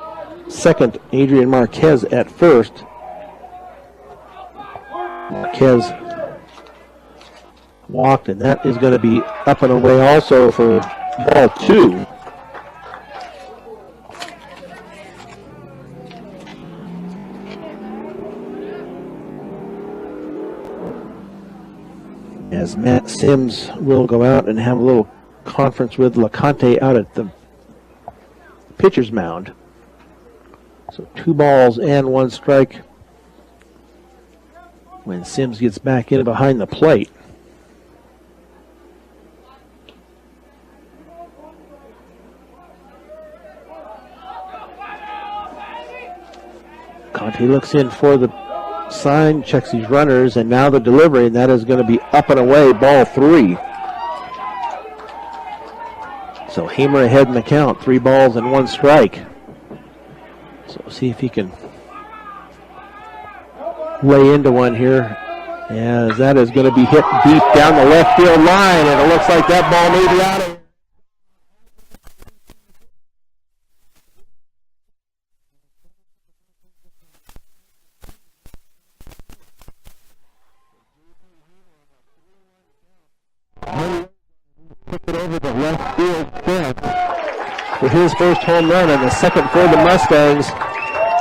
second, Adrian Marquez at first. Marquez walked, and that is going to be up and away also for ball 2. As Matt Sims will go out and have a little conference with LeConte out at the pitcher's mound. So 2 balls and 1 strike when Sims gets back in behind the plate. Conte looks in for the sign, checks these runners, and now the delivery, and that is going to be up and away, ball 3. So Hamer ahead in the count, 3 balls and 1 strike. So see if he can lay into one here, as that is going to be hit deep down the left field line, and it looks like that ball may be out of here. Took it over the left field fence for his first home run and the second for the Mustangs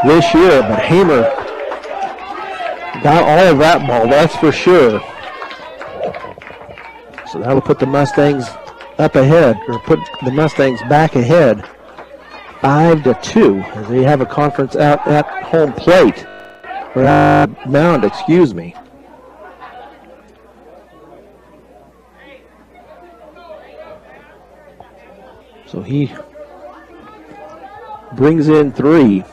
this year. But Hamer got all of that ball, that's for sure. So that'll put the Mustangs up ahead, or put the Mustangs back ahead 5-2 as they have a conference out at home plate, or mound, excuse me. So he brings in 3.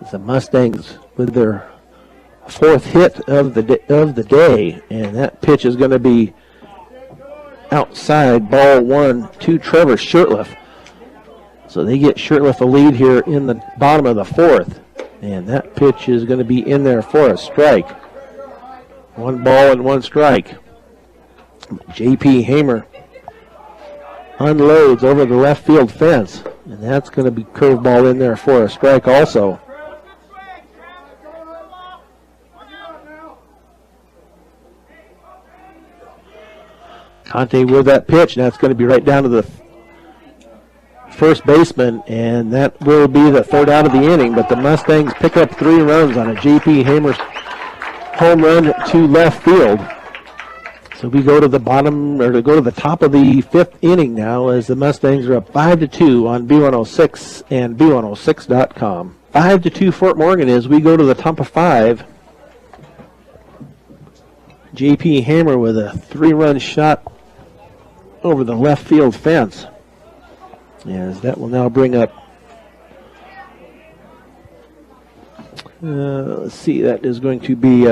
The Mustangs with their 4th hit of the day, and that pitch is going to be outside, ball 1 to Trevor Shurtleff. So they get Shurtleff a lead here in the bottom of the 4th, and that pitch is going to be in there for a strike. 1 ball and 1 strike. J.P. Hamer unloads over the left field fence, and that's going to be curveball in there for a strike also. Conte with that pitch, and that's going to be right down to the first baseman, and that will be the 3rd out of the inning. But the Mustangs pick up 3 runs on a J.P. Hamer home run to left field. So we go to the bottom, or to go to the top of the 5th inning now, as the Mustangs are up 5-2 on B106 and B106.com. 5-2 Fort Morgan as we go to the top of 5. J.P. Hammer with a 3-run shot over the left field fence. As that will now bring up, let's see, that is going to be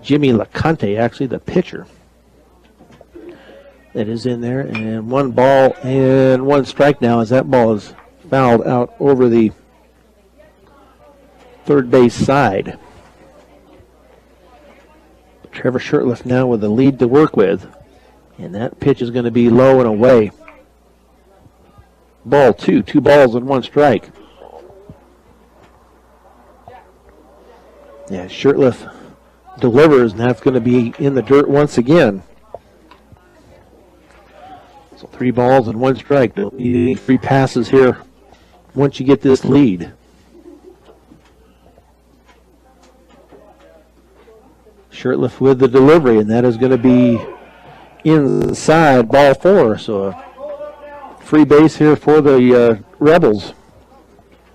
Jimmy LeConte, actually the pitcher that is in there. And 1 ball and 1 strike now as that ball is fouled out over the third base side. Trevor Shirtliff now with the lead to work with. And that pitch is going to be low and away. Ball 2, 2 balls and 1 strike. Yeah, Shirtliff delivers, and that's going to be in the dirt once again. So 3 balls and 1 strike. Don't need any free passes here once you get this lead. Shirtliff with the delivery, and that is going to be inside, ball 4. So a free base here for the Rebels.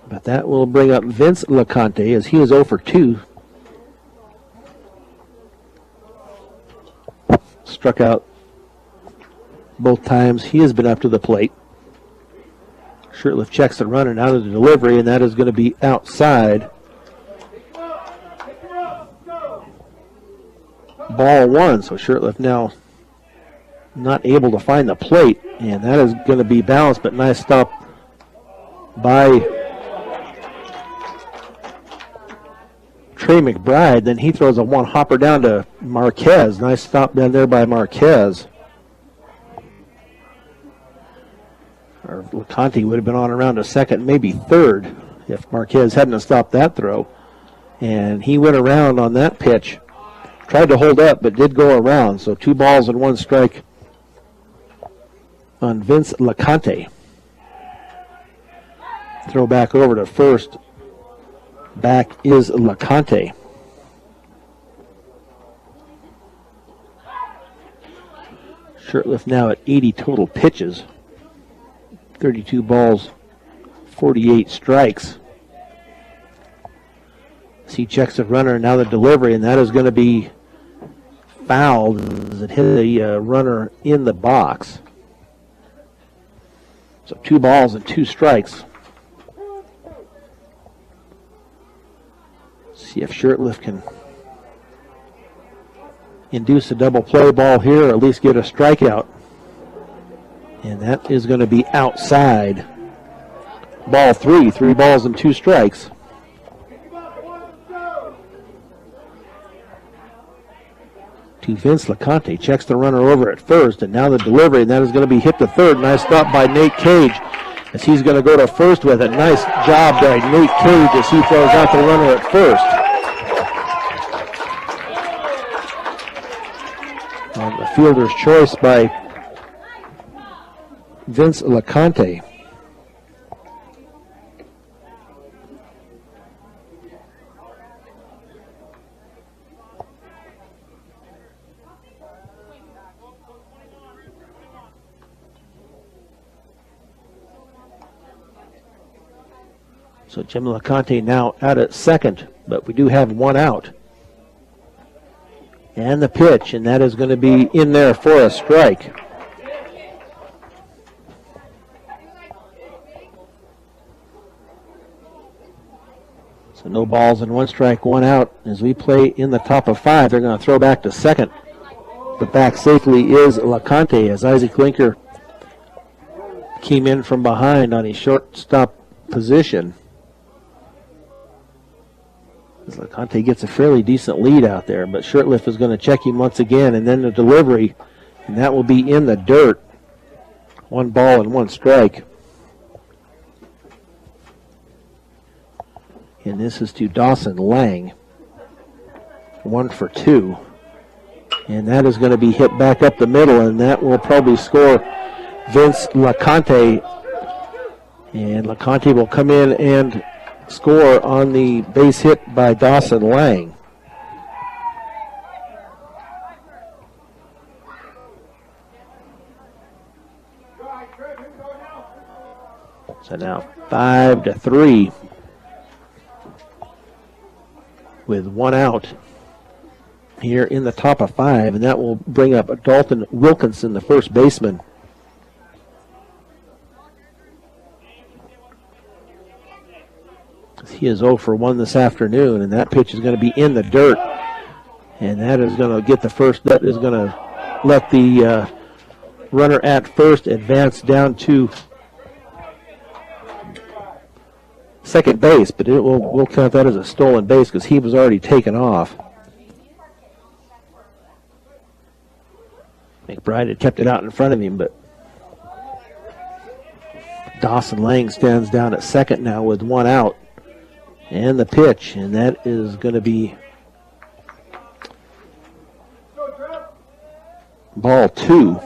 But that will bring up Vince LeConte as he is 0 for 2. Struck out both times he has been up to the plate. Shirtliff checks the runner out of the delivery, and that is going to be outside. Ball 1, so Shirtliff now not able to find the plate, and that is going to be balanced, but nice stop by Trey McBride. Then he throws a 1-hopper down to Marquez. Nice stop down there by Marquez. Or LeConte would have been on around to second, maybe third, if Marquez hadn't stopped that throw. And he went around on that pitch. Tried to hold up, but did go around. So 2 balls and 1 strike on Vince LeConte. Throw back over to first. Back is LeConte. Shirtliff now at 80 total pitches. 32 balls, 48 strikes. He checks the runner, now the delivery, and that is going to be fouled as it hit the runner in the box. So 2 balls and 2 strikes. See if Shirtliff can induce a double play ball here, or at least get a strikeout. And that is going to be outside. Ball 3, 3 balls and 2 strikes. To Vince LeConte, checks the runner over at first, and now the delivery, and that is going to be hit to third. Nice stop by Nate Cage as he's going to go to first with it. Nice job by Nate Cage as he throws out the runner at first. And the fielder's choice by Vince LeConte. So Jim LeConte now out at second, but we do have 1 out. And the pitch, and that is going to be in there for a strike. So no balls and 1 strike, 1 out. As we play in the top of 5, they're going to throw back to second. But back safely is LeConte as Isaac Linker came in from behind on his shortstop position. As LeConte gets a fairly decent lead out there, but Shirtliff is going to check him once again, and then the delivery, and that will be in the dirt. 1 ball and 1 strike. And this is to Dawson Lang. 1 for 2. And that is going to be hit back up the middle, and that will probably score Vince LeConte. And LeConte will come in and score on the base hit by Dawson Lang. So now 5-3 with one out here in the top of 5, and that will bring up Dalton Wilkinson, the first baseman. He is 0 for 1 this afternoon, and that pitch is going to be in the dirt, and that is going to get the first. That is going to let the runner at first advance down to second base, but we'll count that as a stolen base because he was already taken off. McBride had kept it out in front of him, but Dawson Lang stands down at second now with one out. And the pitch, and that is going to be ball 2.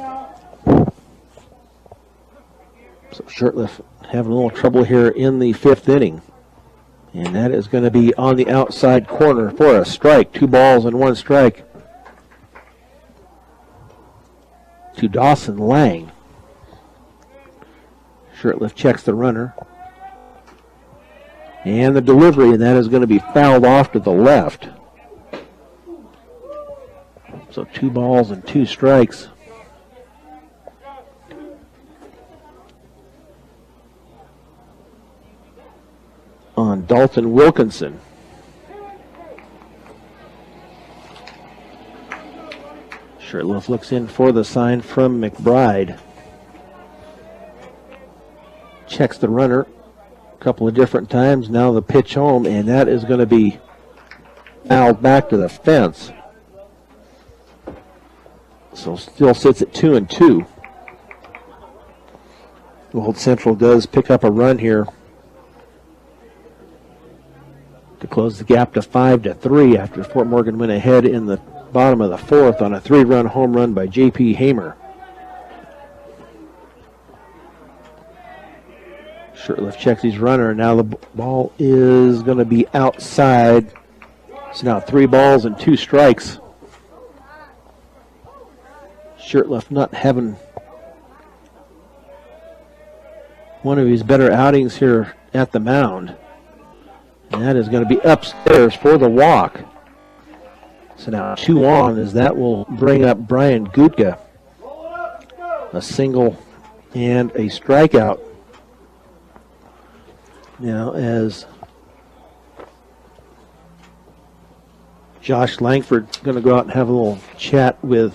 So Shirtliff having a little trouble here in the 5th inning. And that is going to be on the outside corner for a strike. 2 balls and 1 strike to Dawson Lang. Shirtliff checks the runner. And the delivery, and that is going to be fouled off to the left. So 2 balls and 2 strikes. On Dalton Wilkinson. Shirtliff looks in for the sign from McBride. Checks the runner a couple of different times. Now the pitch home, and that is going to be fouled back to the fence. So still sits at 2-2. Weld Central does pick up a run here to close the gap to 5-3 after Fort Morgan went ahead in the bottom of the 4th on a 3-run home run by J.P. Hamer. Shirtliff checks his runner. Now the ball is going to be outside. So now 3 balls and 2 strikes. Shirtliff not having one of his better outings here at the mound. And that is going to be upstairs for the walk. So now 2 on, as that will bring up Brian Gutka. A single and a strikeout. Now as Josh Langford's going to go out and have a little chat with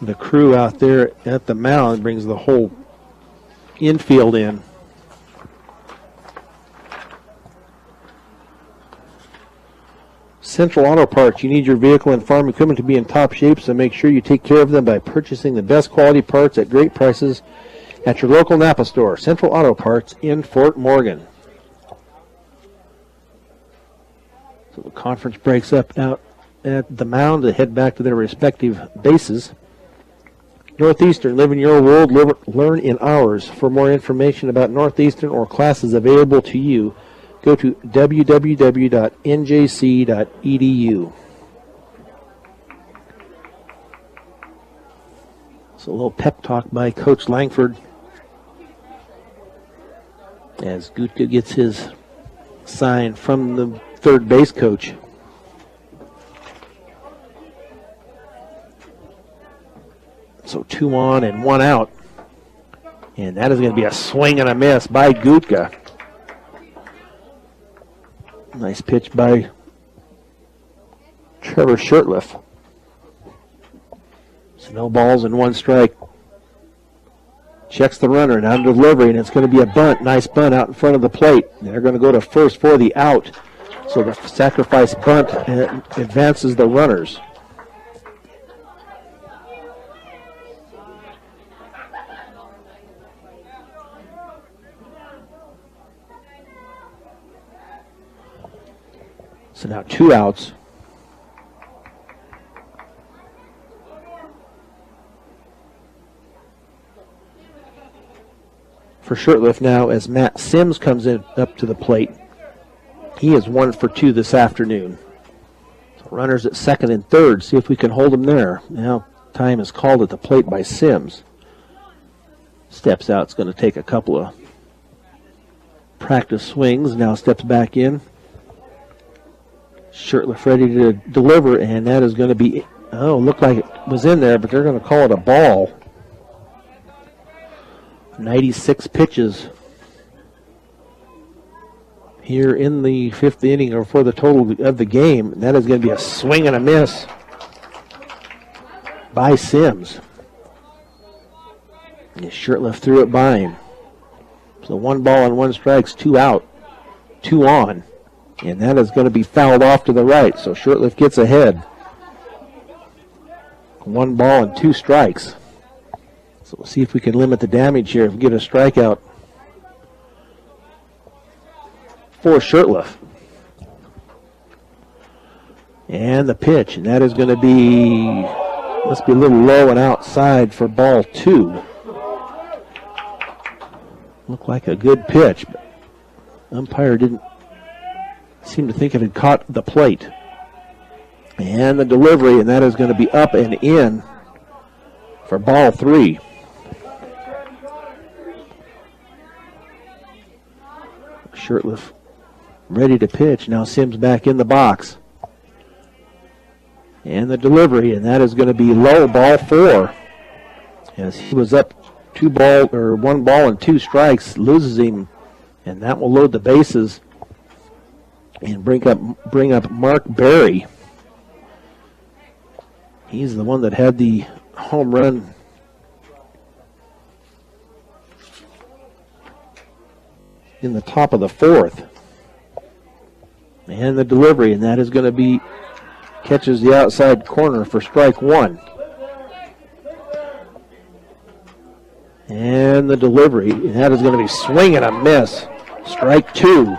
the crew out there at the mound, brings the whole infield in. Central Auto Parts, you need your vehicle and farm equipment to be in top shape, so make sure you take care of them by purchasing the best quality parts at great prices at your local Napa store. Central Auto Parts in Fort Morgan. So the conference breaks up out at the mound to head back to their respective bases. Northeastern, live in your world, learn in ours. For more information about Northeastern or classes available to you, go to www.njc.edu. So a little pep talk by Coach Langford as Gutka gets his sign from the third base coach. So 2 on and 1 out. And that is going to be a swing and a miss by Gutka. Nice pitch by Trevor Shirtliff. So no balls and 1 strike. Checks the runner, now delivery, and it's going to be a bunt. Nice bunt out in front of the plate. They're going to go to first for the out. So the sacrifice bunt advances the runners. So now 2 outs. For Shirtliff now as Matt Sims comes in up to the plate. He is 1 for 2 this afternoon. So runners at second and third. See if we can hold him there. Now time is called at the plate by Sims. Steps out. It's going to take a couple of practice swings. Now steps back in. Shirtliff ready to deliver, and that is going to be, looked like it was in there, but they're going to call it a ball. 96 pitches here in the fifth inning, or for the total of the game. And that is going to be a swing and a miss by Sims. And Shirtliff threw it by him. So 1 ball and 1 strikes, 2 out, 2 on. And that is going to be fouled off to the right. So Shirtliff gets ahead. 1 ball and 2 strikes. So we'll see if we can limit the damage here and get a strikeout for Shirtliff. And the pitch, and that is going to be, must be a little low and outside for ball 2. Looked like a good pitch, but umpire didn't seem to think it had caught the plate. And the delivery, and that is going to be up and in for ball 3. Shirtliff ready to pitch. Now Sims back in the box. And the delivery, and that is going to be low, ball 4. As he was up 1 ball and 2 strikes, loses him, and that will load the bases and bring up Mark Berry. He's the one that had the home run in the top of the 4th. And the delivery, and that is going to be, catches the outside corner for strike 1. And the delivery, and that is going to be swing and a miss. Strike 2.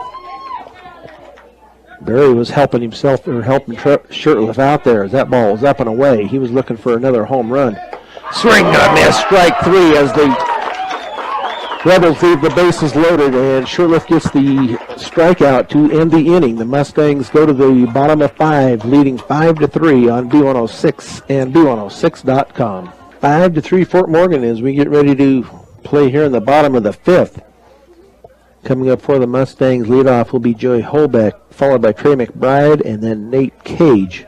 Barry was helping himself, or helping Shirtliff out there as that ball was up and away. He was looking for another home run. Swing and a miss. Strike 3 as the Rebels leave the bases loaded, and Shirtliff gets the strikeout to end the inning. The Mustangs go to the bottom of 5, leading 5-3 on B106 and B106.com. 5-3 Fort Morgan as we get ready to play here in the bottom of the 5th. Coming up for the Mustangs, leadoff will be Joey Holbeck, followed by Trey McBride, and then Nate Cage.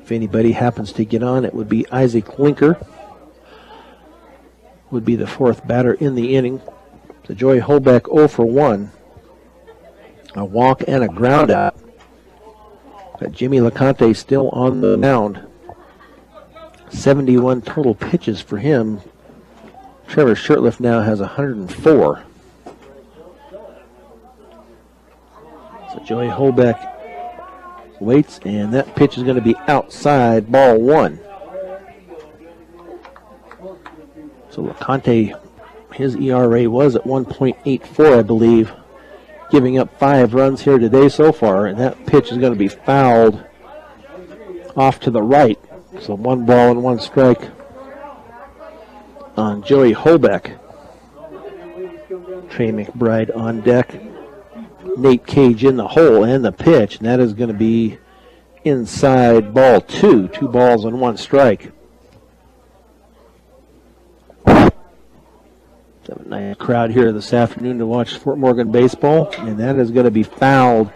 If anybody happens to get on, it would be Isaac Winker. Would be the 4th batter in the inning. So Joey Holbeck 0 for 1. A walk and a ground out. But Jimmy LeConte still on the mound. 71 total pitches for him. Trevor Shirtliff now has 104. So Joey Holbeck waits, and that pitch is going to be outside, ball 1. So LeConte, his ERA was at 1.84, I believe, giving up 5 runs here today so far, and that pitch is going to be fouled off to the right. So 1 ball and 1 strike on Joey Holbeck. Trey McBride on deck. Nate Cage in the hole, and the pitch, and that is going to be inside, ball 2. 2 balls and 1 strike. Have a nice crowd here this afternoon to watch Fort Morgan baseball, and that is going to be fouled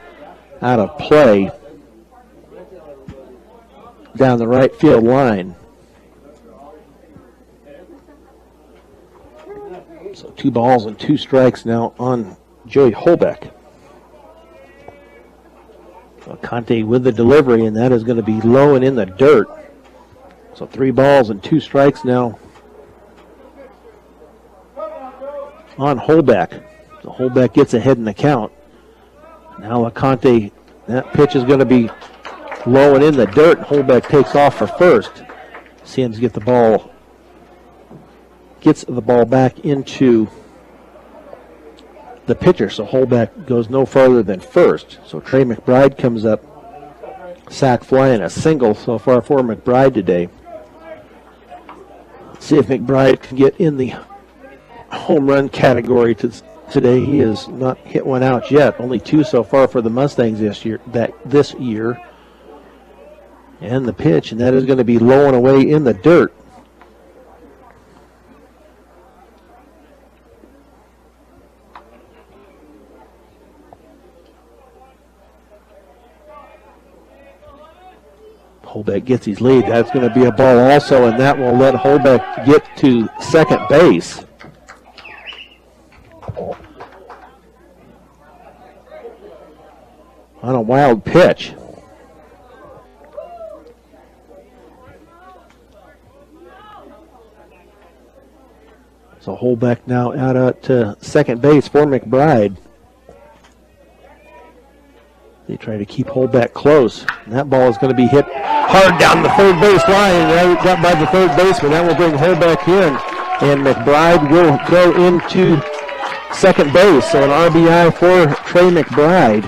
out of play down the right field line. So 2 balls and 2 strikes now on Joey Holbeck. Conte with the delivery, and that is going to be low and in the dirt. So 3 balls and 2 strikes now on Holbeck. So Holbeck gets ahead in the count. Now LeConte, that pitch is going to be low and in the dirt. Holbeck takes off for first. Sims gets the ball back into the pitcher, so Holbeck goes no further than first. So Trey McBride comes up, sac fly and a single so far for McBride today. See if McBride can get in the home run category today. He has not hit one out yet. Only 2 so far for the Mustangs this year. And the pitch, and that is going to be low and away in the dirt. Holbeck gets his lead. That's going to be a ball also, and that will let Holbeck get to second base. On a wild pitch. So Holbeck now out at second base for McBride. They try to keep Holbeck close. And that ball is going to be hit hard down the third base line. Right, got by the third baseman. That will bring Holbeck in. And McBride will go into second base. So an RBI for Trey McBride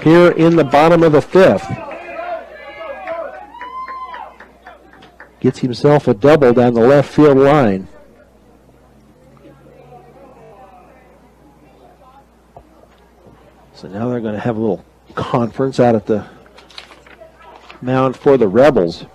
here in the bottom of the fifth. Gets himself a double down the left field line. So now they're going to have a little conference out at the mound for the Rebels.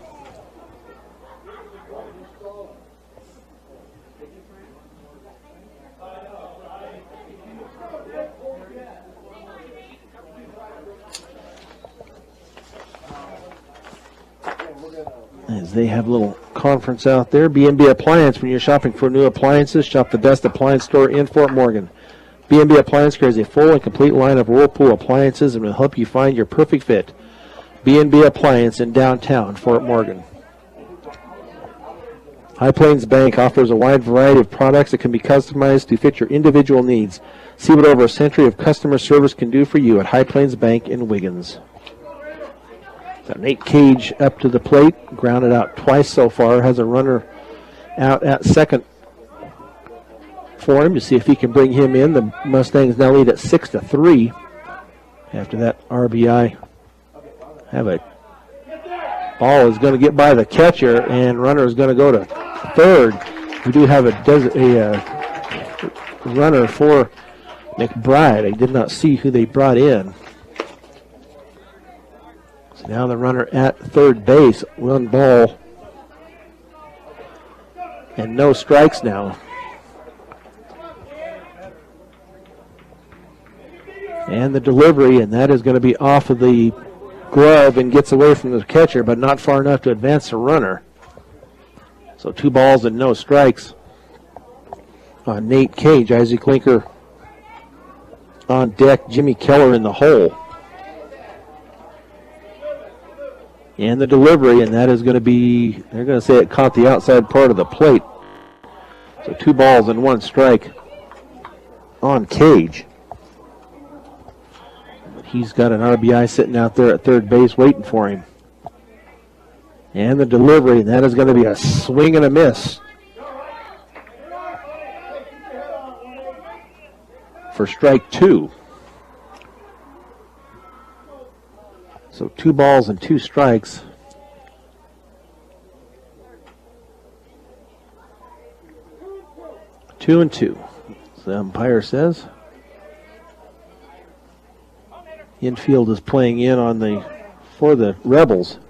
As they have a little conference out there. B&B Appliance, when you're shopping for new appliances, shop the best appliance store in Fort Morgan. B&B Appliance carries a full and complete line of Whirlpool appliances and will help you find your perfect fit. B&B Appliance in downtown Fort Morgan. High Plains Bank offers a wide variety of products that can be customized to fit your individual needs. See what over a century of customer service can do for you at High Plains Bank in Wiggins. Got Nate Cage up to the plate, grounded out twice so far, has a runner out at second for him to see if he can bring him in. The Mustangs now lead at 6-3 after that RBI. Have a ball is going to get by the catcher, and runner is going to go to third. We do have a runner for McBride. I did not see who they brought in. So now the runner at third base, one ball and no strikes now. And the delivery, and that is going to be off of the glove and gets away from the catcher, but not far enough to advance the runner. So 2 balls and no strikes on Nate Cage. Isaac Linker on deck, Jimmy Keller in the hole. And the delivery, and that is going to be, they're going to say it caught the outside part of the plate. So 2 balls and 1 strike on Cage. He's got an RBI sitting out there at third base waiting for him. And the delivery, and that is going to be a swing and a miss for strike 2. So 2 balls and 2 strikes. Two and 2, the umpire says. Infield is playing in on for the Rebels.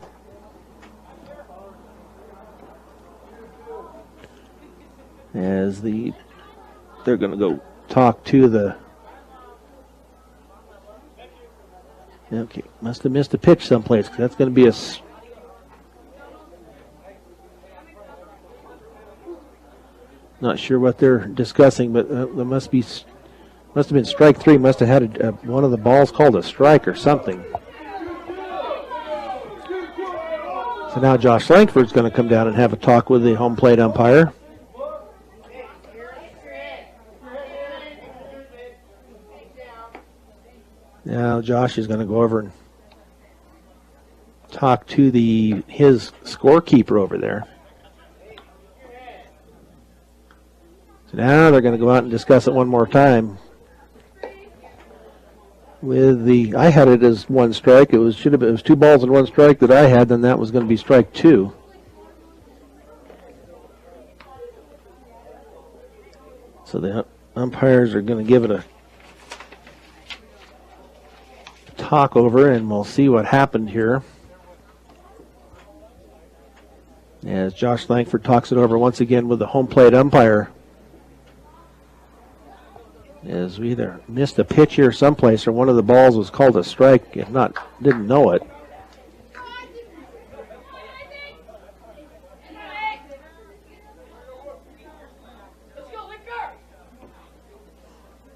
As they're going to go talk to the. Okay, must have missed a pitch someplace, because that's going to be a. Not sure what they're discussing, but there must have been strike 3. Must have had one of the balls called a strike or something. So now Josh Langford's going to come down and have a talk with the home plate umpire. Now Josh is going to go over and talk to his scorekeeper over there. So now they're going to go out and discuss it one more time. I had it as 1 strike. It was 2 balls and 1 strike that I had. Then that was going to be strike 2. So the umpires are going to give it a talk over, and we'll see what happened here. as Josh Langford talks it over once again with the home plate umpire. As we either missed a pitch here someplace or one of the balls was called a strike, if not, didn't know it.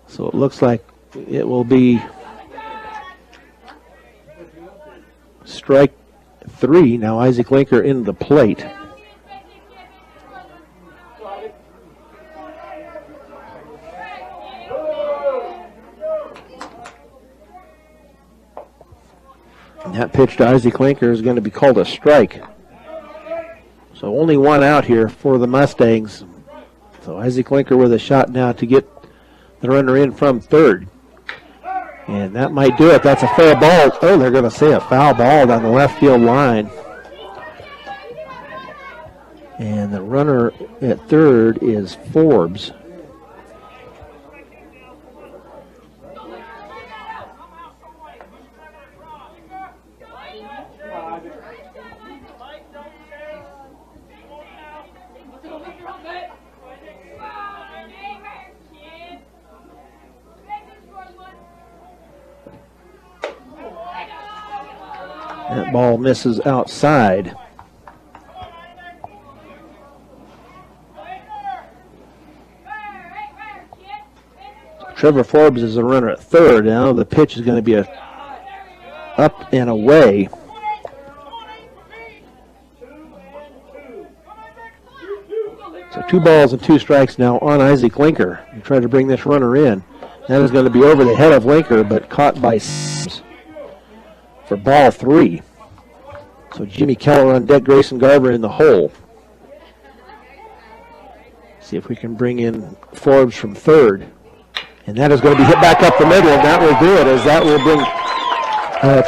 So it looks like it will be strike 3. Now Isaac Linker in the plate. And that pitch to Isaac Linker is going to be called a strike. So only one out here for the Mustangs. So Isaac Linker with a shot now to get the runner in from third. And that might do it. That's a fair ball. Oh, they're going to say a foul ball down the left field line. And the runner at third is Forbes. That ball misses outside. Trevor Forbes is the runner at third. Now the pitch is going to be a up and away. So 2 balls and 2 strikes now on Isaac Linker. You try to bring this runner in. That is going to be over the head of Linker, but caught by Sims for ball 3. So Jimmy Keller on deck, Grayson Garver in the hole. See if we can bring in Forbes from third. And that is going to be hit back up the middle, and that will do it, as that will bring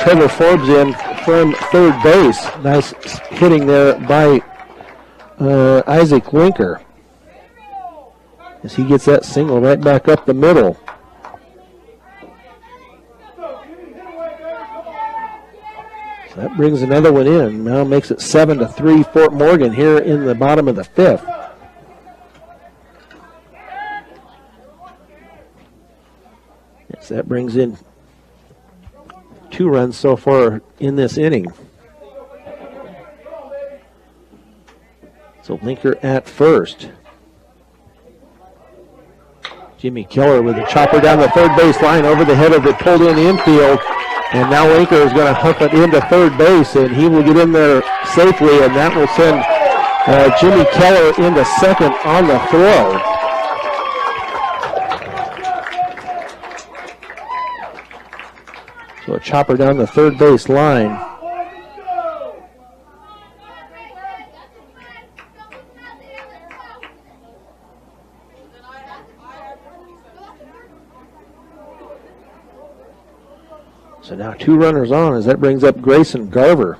Trevor Forbes in from third base. Nice hitting there by Isaac Linker, as he gets that single right back up the middle. So that brings another one in. Now makes it 7-3 Fort Morgan here in the bottom of the 5th. Yes, that brings in 2 runs so far in this inning. So Linker at first. Jimmy Keller with a chopper down the third base line over the head of it, pulled in the infield. And now Linker is going to hook it into third base, and he will get in there safely, and that will send Jimmy Keller into second on the throw. So a chopper down the third base line. So now 2 runners on, as that brings up Grayson Garver.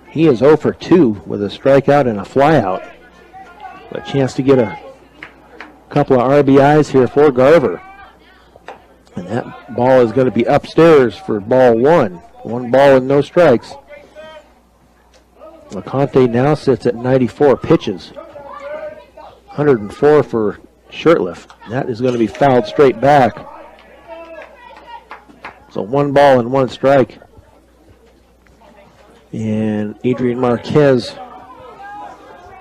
He is 0 for 2 with a strikeout and a flyout. A chance to get a couple of RBIs here for Garver. And that ball is going to be upstairs for ball 1. 1 ball and no strikes. LeConte now sits at 94 pitches. 104 for Shirtliff. That is going to be fouled straight back. So 1 ball and 1 strike. And Adrian Marquez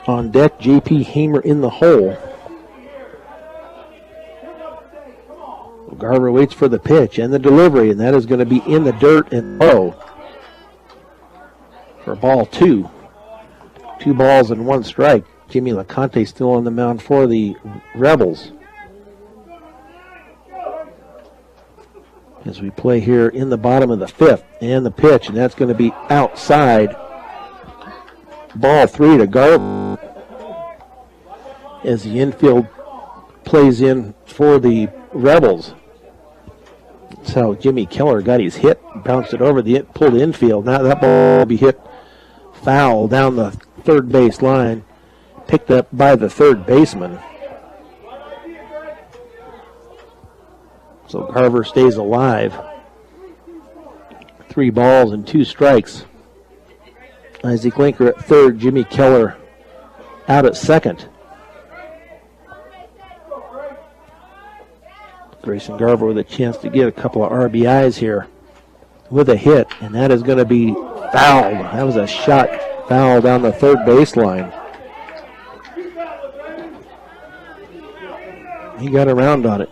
on deck. J.P. Hamer in the hole. Garver waits for the pitch and the delivery, and that is going to be in the dirt and low for ball 2. 2 balls and 1 strike. Jimmy LeConte still on the mound for the Rebels. As we play here in the bottom of the 5th, and the pitch, and that's going to be outside. Ball 3 to Garver, as the infield plays in for the Rebels. That's how Jimmy Keller got his hit, bounced it over the pulled infield. Now that ball will be hit foul down the third base line, picked up by the third baseman. So Garver stays alive. 3 balls and 2 strikes Isaac Linker at third, Jimmy Keller out at second. Grayson Garver with a chance to get a couple of RBIs here with a hit, and that is going to be fouled. That was a shot foul down the third baseline. He got around on it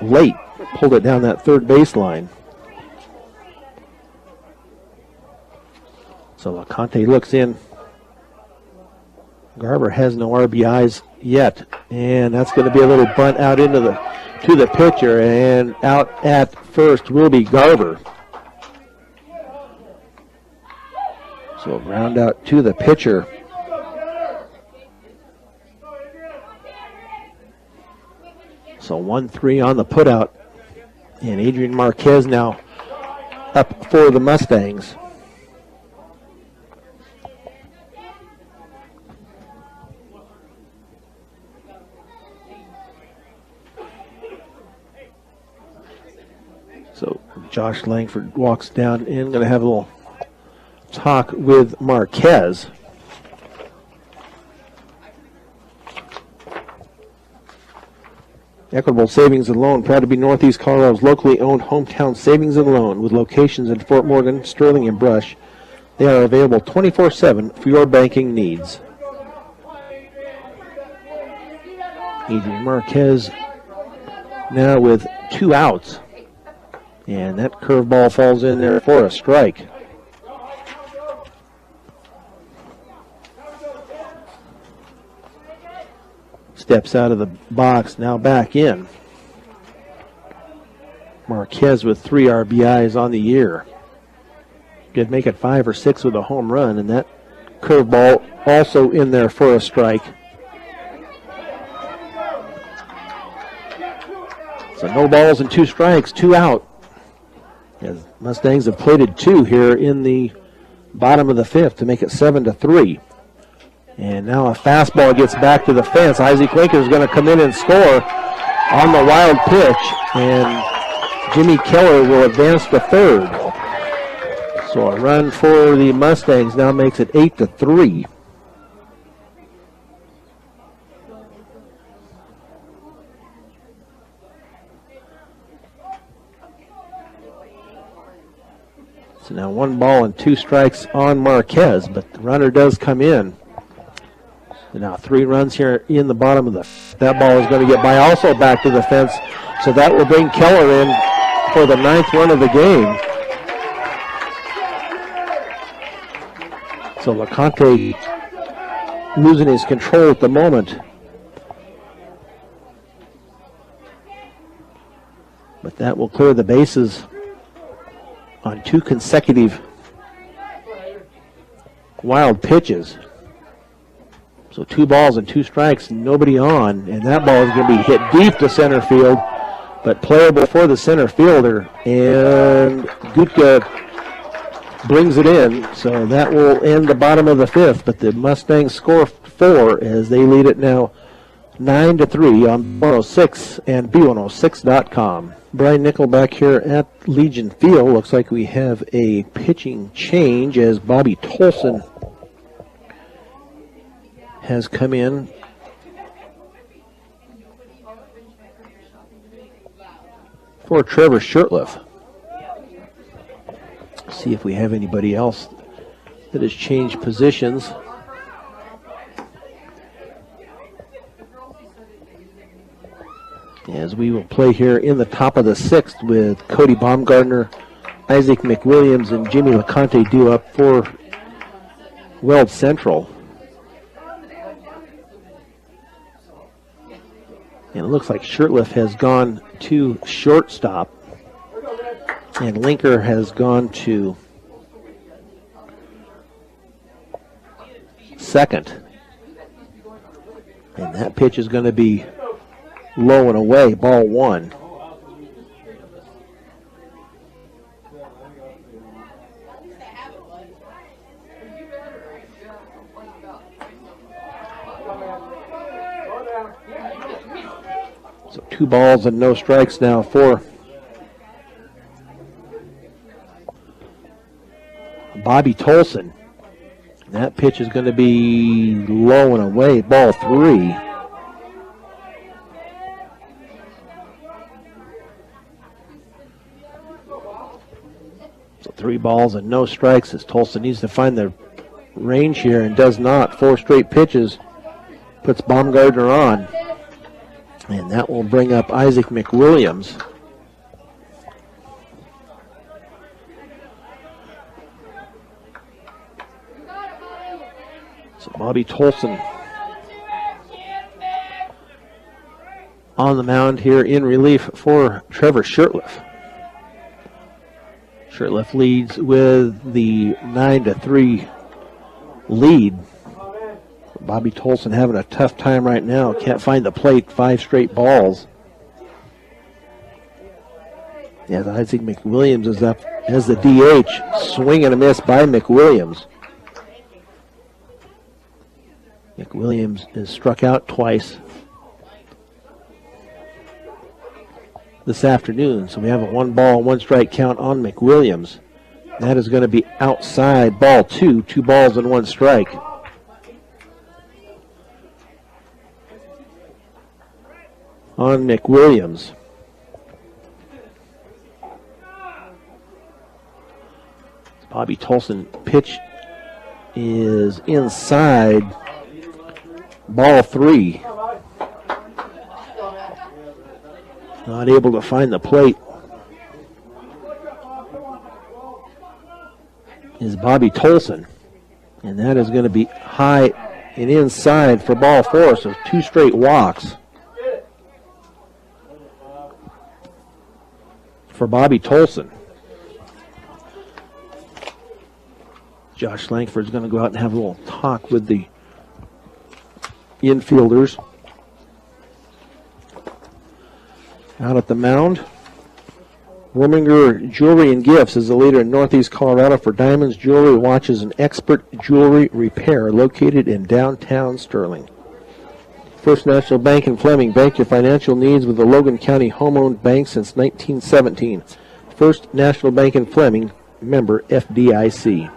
late, pulled it down that third baseline. So LeConte looks in. Garber has no RBIs yet, and that's going to be a little bunt out to the pitcher, and out at first will be Garber. So round out to the pitcher. So 1-3 on the putout, and Adrian Marquez now up for the Mustangs. So Josh Langford walks down in, going to have a little talk with Marquez. Equitable Savings and Loan, proud to be Northeast Colorado's locally owned hometown savings and loan with locations in Fort Morgan, Sterling, and Brush. They are available 24/7 for your banking needs. Adrian Marquez now with 2 outs. And that curveball falls in there for a strike. Steps out of the box, now back in. Marquez with 3 RBIs on the year. Could make it 5 or 6 with a home run, and that curveball also in there for a strike. So no balls and 2 strikes, 2 out. As Mustangs have plated 2 here in the bottom of the 5th to make it 7-3. And now a fastball gets back to the fence. Isaac Linker is going to come in and score on the wild pitch, and Jimmy Keller will advance to third. So a run for the Mustangs now makes it 8-3. So now 1 ball and 2 strikes on Marquez, but the runner does come in. And now 3 runs here in the bottom of the fifth. That ball is going to get by also back to the fence. So that will bring Keller in for the 9th run of the game. So LeConte losing his control at the moment. But that will clear the bases on 2 consecutive wild pitches. So 2 balls and 2 strikes, nobody on, and that ball is going to be hit deep to center field, but playable for the center fielder, and Gutka brings it in, so that will end the bottom of the 5th, but the Mustangs score 4 as they lead it now 9-3 on 106 and B106.com. Brian Nickel back here at Legion Field. Looks like we have a pitching change as Bobby Tolson has come in. For Trevor Shurtleff. See if we have anybody else that has changed positions. As we will play here in the top of the 6th with Cody Baumgartner, Isaac McWilliams, and Jimmy LeConte due up for Weld Central. And it looks like Shurtleff has gone to shortstop, and Linker has gone to second. And that pitch is going to be low and away, ball 1. So 2 balls and no strikes now for Bobby Tolson. That pitch is going to be low and away, ball 3. So 3 balls and no strikes as Tolson needs to find the range here and does not. 4 straight pitches puts Baumgartner on. And that will bring up Isaac McWilliams. So Bobby Tolson on the mound here in relief for Trevor Shurtleff. Shurtleff leads with the 9-3 lead. Bobby Tolson having a tough time right now. Can't find the plate. 5 straight balls. Yeah, Isaac McWilliams is up as the DH. Swing and a miss by McWilliams. McWilliams is struck out twice this afternoon. So we have a 1-ball, 1-strike count on McWilliams. That is going to be outside ball 2. 2 balls and 1 strike. On McWilliams. Bobby Tolson pitch is inside ball 3. Not able to find the plate is Bobby Tolson. And that is going to be high and inside for ball 4. So 2 straight walks for Bobby Tolson. Josh Langford's going to go out and have a little talk with the infielders. Out at the mound, Worminger Jewelry and Gifts is the leader in Northeast Colorado for diamonds, jewelry, watches, and expert jewelry repair located in downtown Sterling. First National Bank in Fleming. Bank your financial needs with the Logan County home-owned bank since 1917. First National Bank in Fleming, member FDIC.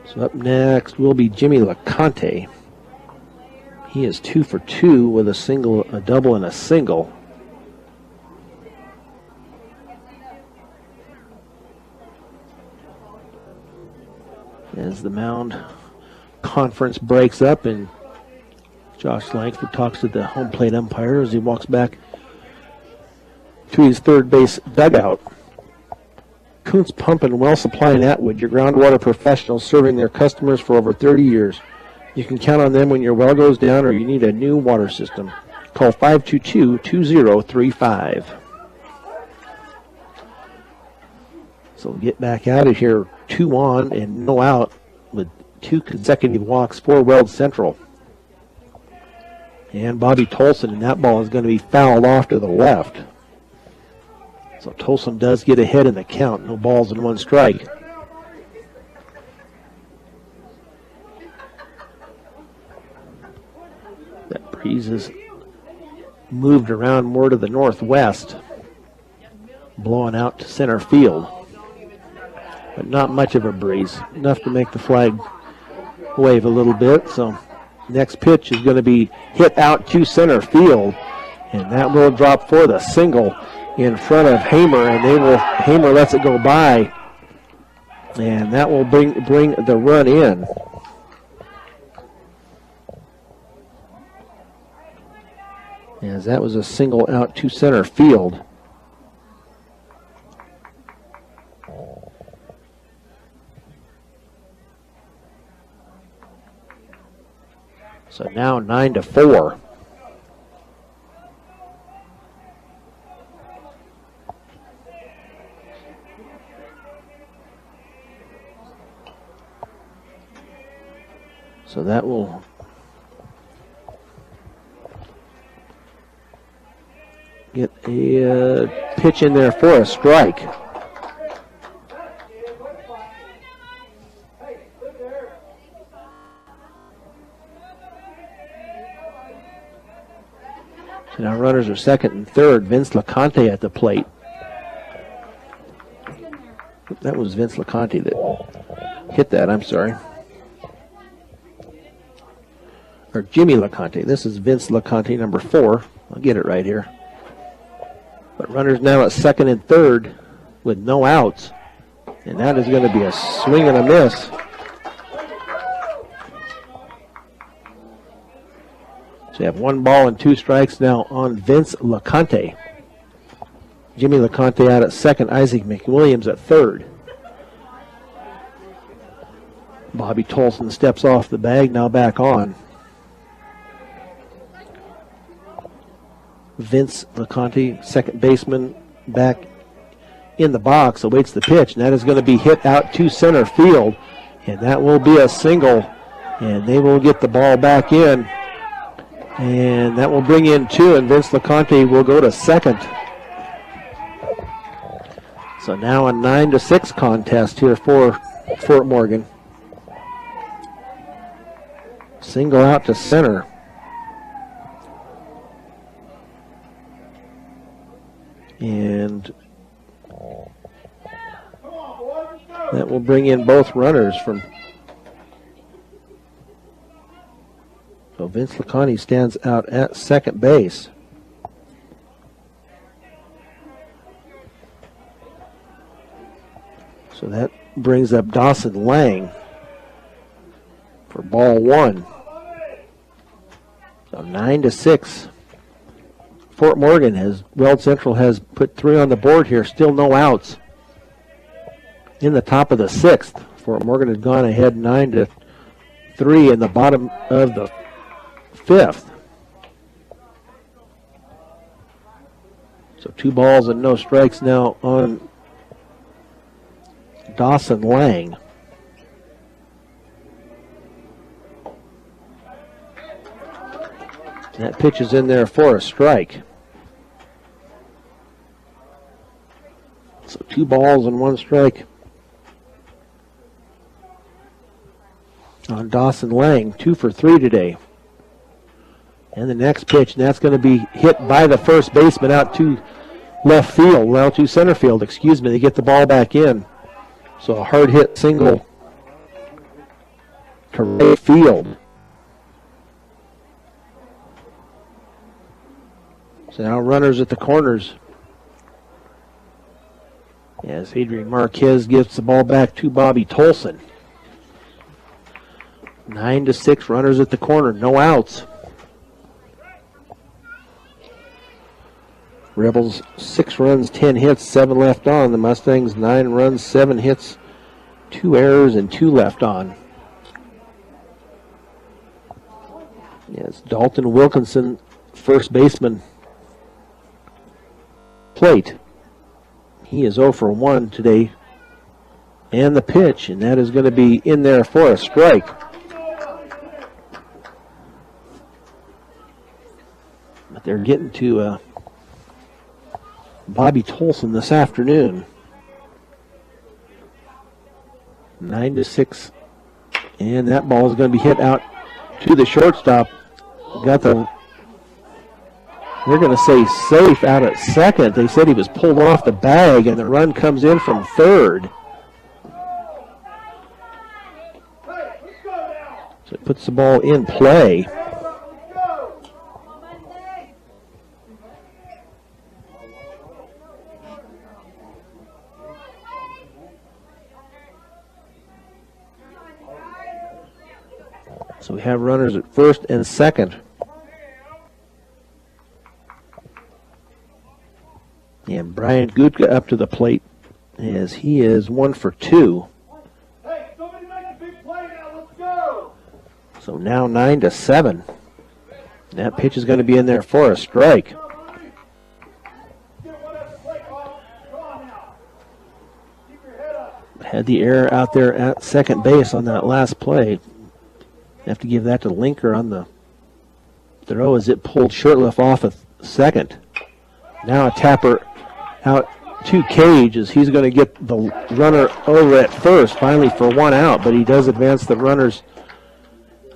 So up next will be Jimmy LeConte. He is 2 for 2 with a single, a double, and a single. As the mound conference breaks up and Josh Langford talks to the home plate umpire as he walks back to his third base dugout. Kuntz Pump and Well Supply in Atwood, your groundwater professionals serving their customers for over 30 years. You can count on them when your well goes down or you need a new water system. Call 522-2035. So we'll get back out of here. 2 on and no out with 2 consecutive walks for Weld Central. And Bobby Tolson, and that ball is going to be fouled off to the left. So Tolson does get ahead in the count. No balls and 1 strike. That breeze is moved around more to the northwest, blowing out to center field. But not much of a breeze. Enough to make the flag wave a little bit. So next pitch is going to be hit out to center field. And that will drop for the single in front of Hamer, and Hamer lets it go by, and that will bring the run in. As that was a single out to center field. So now 9-4. So that will get a pitch in there for a strike. So now runners are second and third. Vince LeConte at the plate. that was Vince LeConte that hit that, I'm sorry. Or Jimmy LeConte. This is Vince LeConte, number 4. I'll get it right here. But runners now at second and third with no outs. And that is going to be a swing and a miss. So you have 1 ball and 2 strikes now on Vince LeConte. Jimmy LeConte out at second, Isaac McWilliams at third. Bobby Tolson steps off the bag, now back on. Vince LeConte, second baseman, back in the box, awaits the pitch, and that is going to be hit out to center field, and that will be a single, and they will get the ball back in, and that will bring in 2, and Vince LeConte will go to second. So now a 9-6 contest here for Fort Morgan. Single out to center. And that will bring in both runners from. So Vince LeConte stands out at second base. So that brings up Dawson Lang for ball 1. So 9-6. Fort Morgan has, Weld Central has put 3 on the board here, still no outs. In the top of the 6th, Fort Morgan has gone ahead 9-3 in the bottom of the 5th. So 2 balls and no strikes now on Dawson Lang. That pitch is in there for a strike. So 2 balls and 1 strike on Dawson Lang. 2 for 3 today. And the next pitch, and that's going to be hit by the first baseman out to left field, well, to center field, excuse me. They get the ball back in. So a hard hit single to right field. So now runners at the corners. As Adrian Marquez gives the ball back to Bobby Tolson. 9-6, runners at the corner, no outs. Rebels 6 runs, 10 hits, 7 left on. The Mustangs 9 runs, 7 hits, 2 errors, and 2 left on. Yes, Dalton Wilkinson, first baseman, plate. He is 0 for 1 today. And the pitch, and that is going to be in there for a strike. But they're getting to Bobby Tolson this afternoon. 9-6. And that ball is going to be hit out to the shortstop. Got the, they're going to say safe out at second. They said he was pulled off the bag, and the run comes in from third. So it puts the ball in play. So we have runners at first and second. And Brian Gutka up to the plate as he is 1 for 2. Hey, somebody make a big play now. Let's go. So now 9-7. That pitch is going to be in there for a strike. Had the error out there at second base on that last play. Have to give that to Linker on the throw as it pulled Shurtleff off of second. Now a tapper out to Cage as he's going to get the runner over at first, finally for 1 out, but he does advance the runners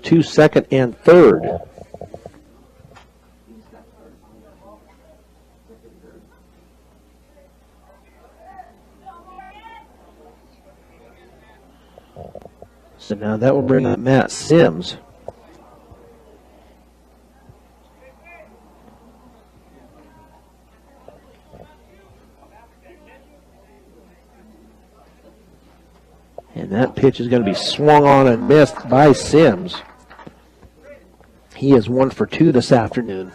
to second and third. Now that will bring up Matt Sims. And that pitch is going to be swung on and missed by Sims. He is 1 for 2 this afternoon.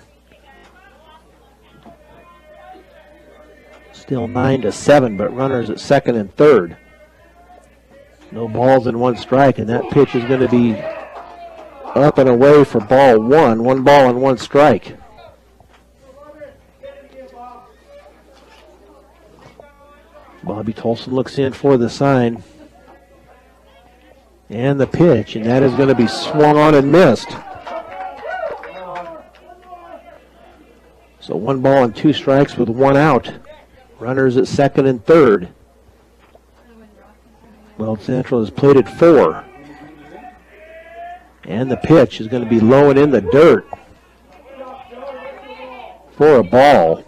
Still 9-7, but runners at second and third. No balls and 1 strike, and that pitch is going to be up and away for ball 1. 1 ball and 1 strike. Bobby Tolson looks in for the sign. And the pitch, and that is going to be swung on and missed. So 1 ball and 2 strikes with 1 out. Runners at second and third. Weld Central has played at 4. And the pitch is going to be low and in the dirt for a ball.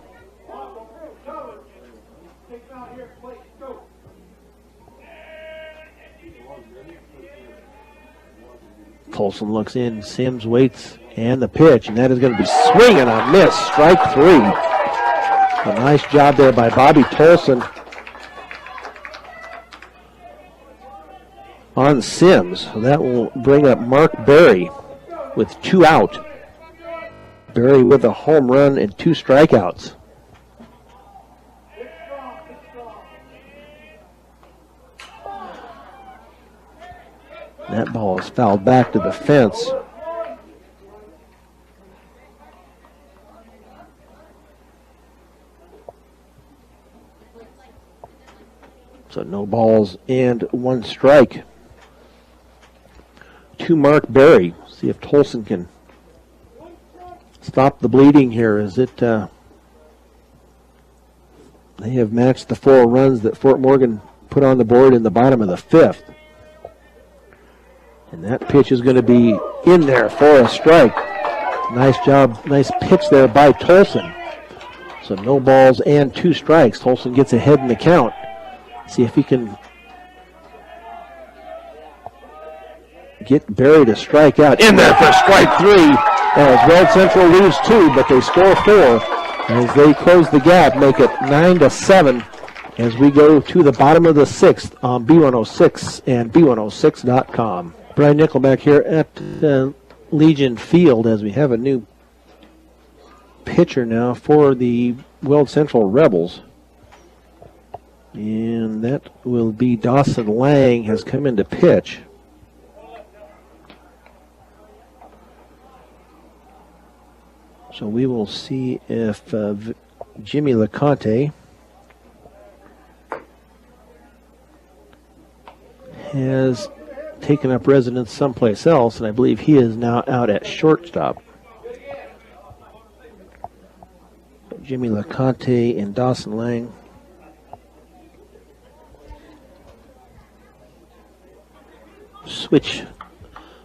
Colson looks in, Sims waits, and the pitch, and that is going to be swinging a miss, strike 3. A nice job there by Bobby Tolson on Sims. So that will bring up Mark Berry with 2 out. Berry with a home run and 2 strikeouts. That ball is fouled back to the fence. So no balls and 1 strike to Mark Berry. See if Tolson can stop the bleeding here. As it they have matched the 4 runs that Fort Morgan put on the board in the bottom of the 5th. And that pitch is going to be in there for a strike. Nice job, nice pitch there by Tolson. So no balls and 2 strikes. Tolson gets ahead in the count. See if he can get Berry to strike out. In there for strike 3. As Weld Central leaves 2, but they score 4. As they close the gap, make it 9-7 as we go to the bottom of the 6th on B106 and B106.com. Brian Nickelback here at Legion Field as we have a new pitcher now for the Weld Central Rebels. And that will be Dawson Lang has come in to pitch. So we will see if Jimmy LeConte has taken up residence someplace else, and I believe he is now out at shortstop. Jimmy LeConte and Dawson Lang. Switch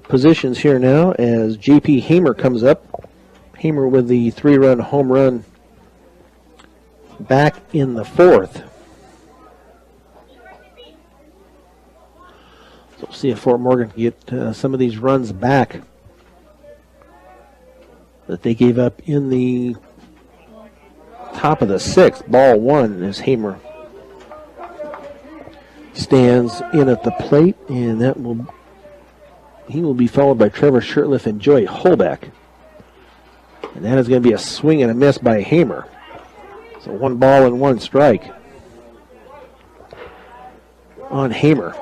positions here now as J.P. Hamer comes up. Hamer with the 3-run home run back in the 4th. So we'll see if Fort Morgan can get some of these runs back that they gave up in the top of the 6th. Ball 1 as Hamer stands in at the plate, and he will be followed by Trevor Shirtliff and Joey Holbeck. And that is going to be a swing and a miss by Hamer. So 1 ball and 1 strike on Hamer.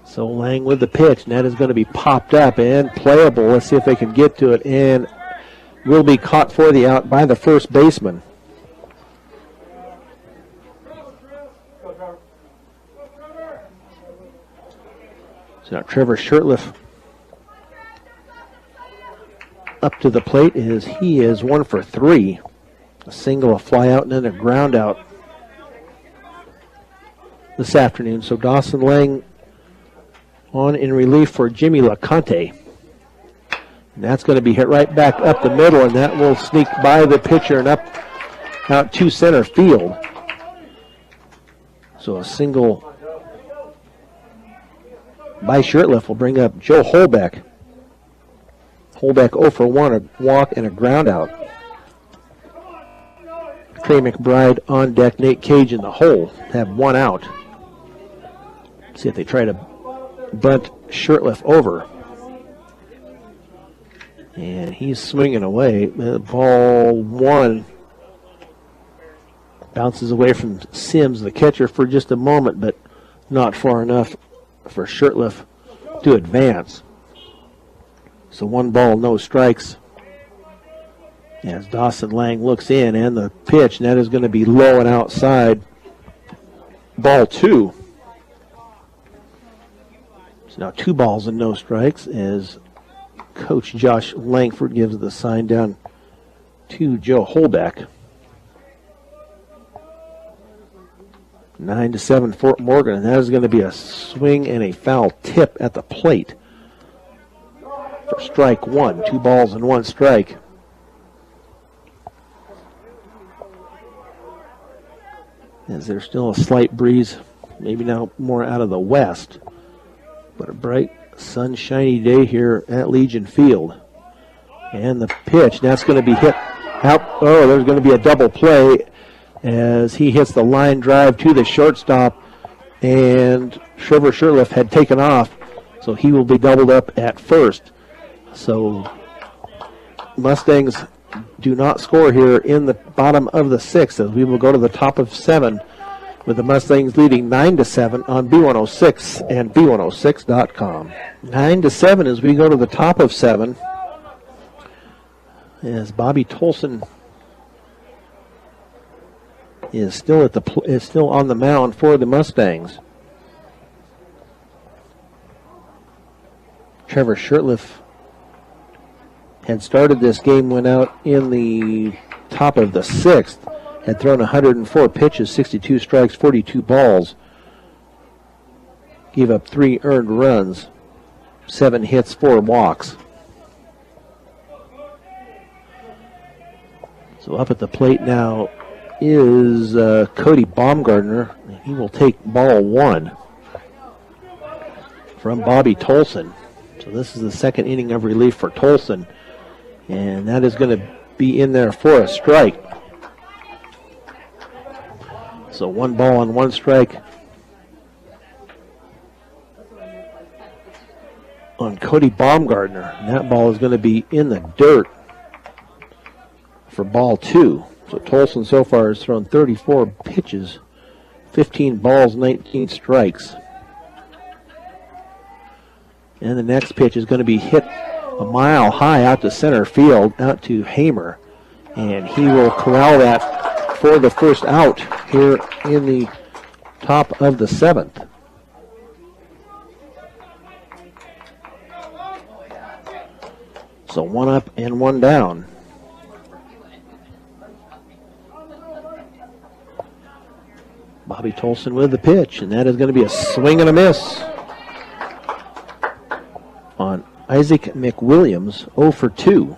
So Lang with the pitch, and that is going to be popped up and playable. Let's see if they can get to it, and will be caught for the out by the first baseman. So now Trevor Shirtliff up to the plate as he is 1 for 3. A single, a fly out, and then a ground out this afternoon. So Dawson Lang on in relief for Jimmy LeConte. And that's going to be hit right back up the middle, and that will sneak by the pitcher and up out to center field. So a single by Shirtliff will bring up Joe Holbeck. Holbeck 0 for 1, a walk and a ground out. Trey McBride on deck, Nate Cage in the hole. Have one out. See if they try to bunt Shirtliff over. And he's swinging away. Ball 1 bounces away from Sims, the catcher, for just a moment, but not far enough for Shirtliff to advance. So 1 ball, no strikes. As Dawson Lang looks in, and the pitch, and that is going to be low and outside. Ball 2. So now 2 balls and no strikes as Coach Josh Langford gives the sign down to Joe Holbeck. 9-7 Fort Morgan, and that is going to be a swing and a foul tip at the plate for strike 1. 2 balls and 1 strike. As there's still a slight breeze, maybe now more out of the west, but a bright, sunshiny day here at Legion Field. And the pitch, that's going to be hit out. Oh, there's going to be a double play as he hits the line drive to the shortstop, and Trevor Shirtliff had taken off, so he will be doubled up at first. So Mustangs do not score here in the bottom of the 6th, as we will go to the top of 7 with the Mustangs leading 9-7 on B106 and B106.com. 9-7 as we go to the top of 7, as Bobby Tolson is still on the mound for the Mustangs. Trevor Shirtliff had started this game, went out in the top of the 6th, had thrown 104 pitches, 62 strikes, 42 balls, gave up 3 earned runs, 7 hits, 4 walks. So up at the plate now is Cody Baumgartner. He will take ball 1 from Bobby Tolson. So this is the second inning of relief for Tolson, and that is going to be in there for a strike. So 1 ball and 1 strike on Cody Baumgartner. And that ball is going to be in the dirt for ball 2. So Tolson so far has thrown 34 pitches, 15 balls, 19 strikes. And the next pitch is going to be hit a mile high out to center field, out to Hamer. And he will corral that for the first out here in the top of the 7th. So 1 up and 1 down. Bobby Tolson with the pitch, and that is going to be a swing and a miss on Isaac McWilliams, 0 for 2.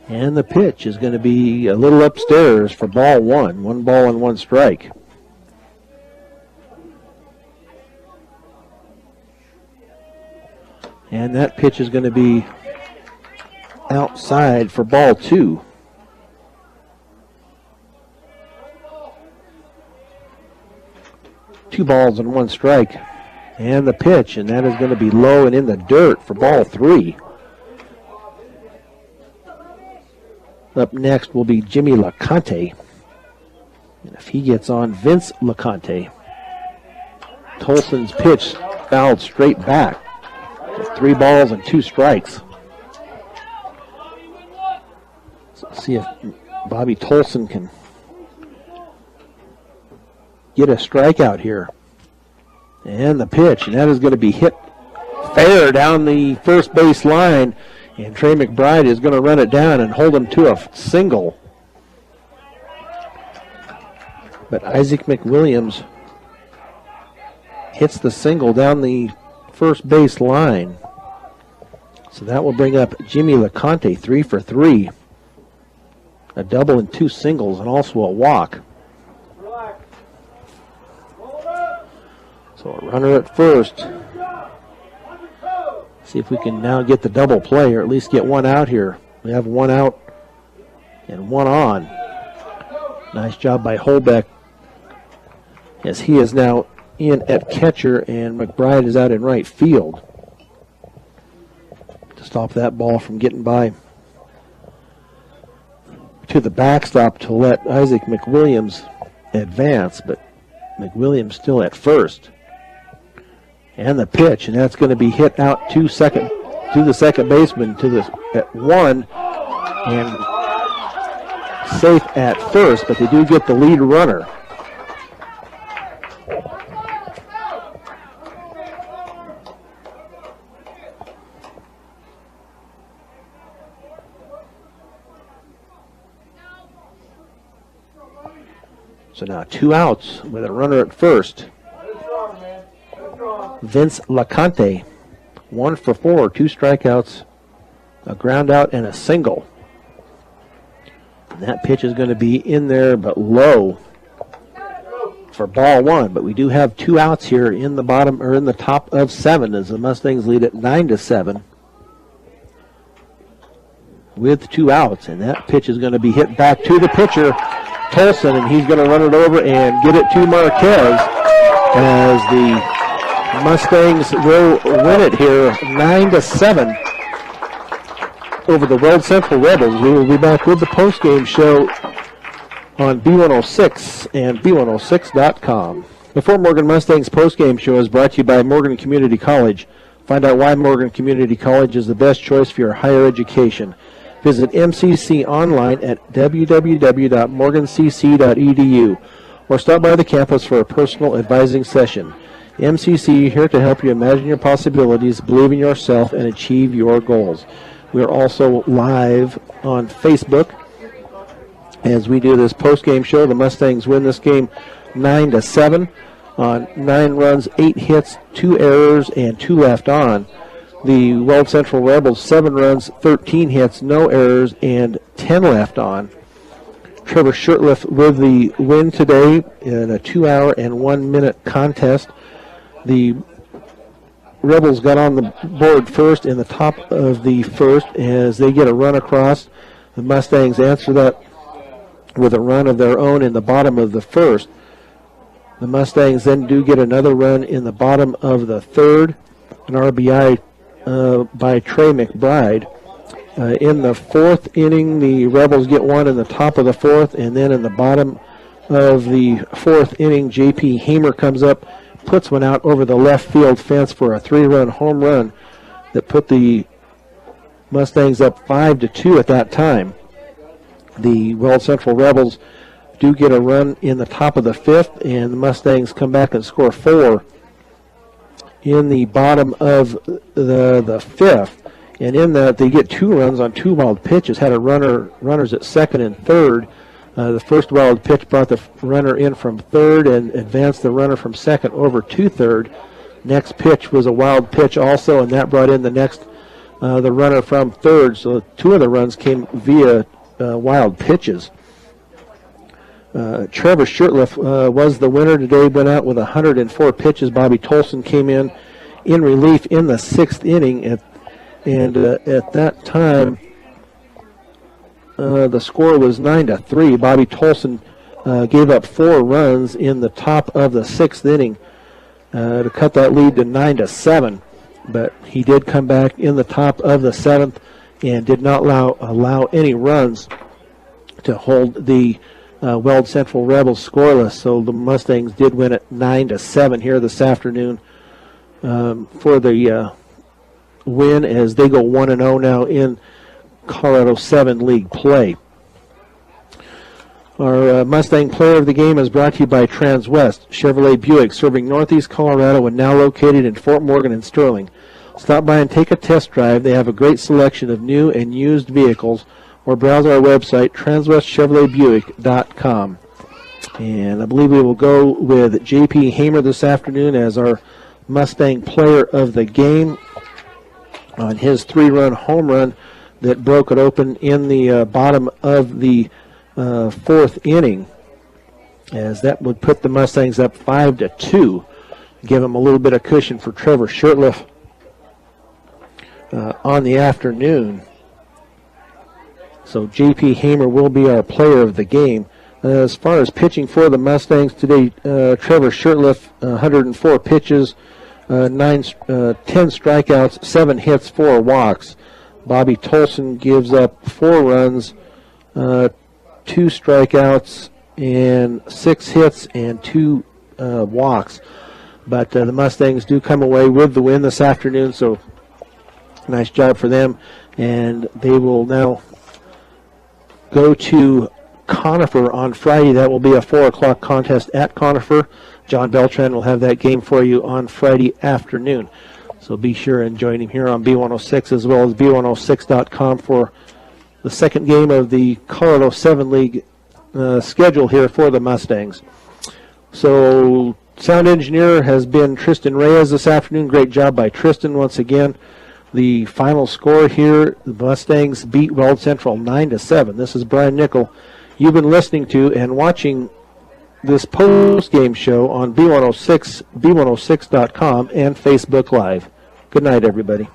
And the pitch is going to be a little upstairs for ball 1. 1 ball and 1 strike. And that pitch is going to be outside for ball 2. Two balls and 1 strike. And the pitch, and that is going to be low and in the dirt for ball 3. Up next will be Jimmy LaConte. And if he gets on, Vince LaConte. Tolson's pitch fouled straight back. So 3 balls and 2 strikes. So see if Bobby Tolson can get a strikeout here. And the pitch, and that is going to be hit fair down the first base line. And Trey McBride is going to run it down and hold him to a single. But Isaac McWilliams hits the single down the first base line. So that will bring up Jimmy LaConte, 3 for 3. a double and 2 singles, and also a walk. Relax. Roll it up. So a runner at first. Good job. On your toes. See if we can now get the double play, or at least get one out here. We have one out and one on. Nice job by Holbeck, as he is now in at catcher, and McBride is out in right field to stop that ball from getting by to the backstop to let Isaac McWilliams advance, but McWilliams still at first. And the pitch, and that's going to be hit out to the second baseman at one, and safe at first, but they do get the lead runner. So now 2 outs with a runner at first. Vince LaConte, 1 for 4, 2 strikeouts, a ground out, and a single. And that pitch is going to be in there, but low for ball 1. But we do have 2 outs here in the bottom, or in the top of 7, as the Mustangs lead at 9-7 with 2 outs. And that pitch is going to be hit back to the pitcher, Tolson, and he's going to run it over and get it to Marquez, as the Mustangs will win it here 9-7 over the Weld Central Rebels. We will be back with the postgame show on B106 and B106.com. The Fort Morgan Mustangs postgame show is brought to you by Morgan Community College. Find out why Morgan Community College is the best choice for your higher education. Visit MCC online at www.morgancc.edu or stop by the campus for a personal advising session. MCC, here to help you imagine your possibilities, believe in yourself, and achieve your goals. We are also live on Facebook as we do this post-game show. The Mustangs win this game 9-7 on 9 runs, 8 hits, 2 errors, and 2 left on. The Weld Central Rebels, 7 runs, 13 hits, no errors, and 10 left on. Trevor Shurtleff with the win today in a 2-hour and 1-minute contest. The Rebels got on the board first in the top of the first as they get a run across. The Mustangs answer that with a run of their own in the bottom of the first. The Mustangs then do get another run in the bottom of the third, an RBI by Trey McBride. In the fourth inning, the Rebels get one in the top of the fourth, and then in the bottom of the fourth inning, J.P. Hamer comes up, puts one out over the left field fence for a 3-run home run that put the Mustangs up 5-2 at that time. The Weld Central Rebels do get a run in the top of the fifth, and the Mustangs come back and score 4 in the bottom of the fifth. And in that, they get 2 runs on 2 wild pitches, had runners at second and third. The first wild pitch brought the runner in from third and advanced the runner from second over to third. Next pitch was a wild pitch also, and that brought in the runner from third. So 2 of the runs came via wild pitches. Trevor Shurtleff was the winner today, went out with 104 pitches. Bobby Tolson came in relief in the 6th inning, and at that time, the score was 9-3. Bobby Tolson gave up 4 runs in the top of the 6th inning to cut that lead to 9-7. But he did come back in the top of the 7th and did not allow any runs to hold the Weld Central Rebels scoreless. So the Mustangs did win it 9-7 here this afternoon for the win, as they go 1-0 now in Colorado 7 League play. Our Mustang Player of the Game is brought to you by Transwest Chevrolet Buick, serving Northeast Colorado and now located in Fort Morgan and Sterling. Stop by and take a test drive. They have a great selection of new and used vehicles, or browse our website, transwestchevroletbuick.com. And I believe we will go with J.P. Hamer this afternoon as our Mustang Player of the Game on his 3-run home run that broke it open in the bottom of the fourth inning, as that would put the Mustangs up 5-2. Give them a little bit of cushion for Trevor Shirtliff on the afternoon. So J.P. Hamer will be our player of the game. As far as pitching for the Mustangs today, Trevor Shirtliff, 104 pitches, 10 strikeouts, 7 hits, 4 walks. Bobby Tolson gives up 4 runs, 2 strikeouts, and 6 hits and 2 walks. But the Mustangs do come away with the win this afternoon, so nice job for them. And they will now go to Conifer on Friday. That will be a 4 o'clock contest at Conifer. John Beltran will have that game for you on Friday afternoon. So be sure and join him here on B106 as well as B106.com for the second game of the Colorado 7 League schedule here for the Mustangs. So sound engineer has been Tristan Reyes this afternoon. Great job by Tristan once again. The final score here, the Mustangs beat Weld Central 9-7. This is Brian Nickel. You've been listening to and watching this post-game show on B106, B106.com, and Facebook Live. Good night, everybody.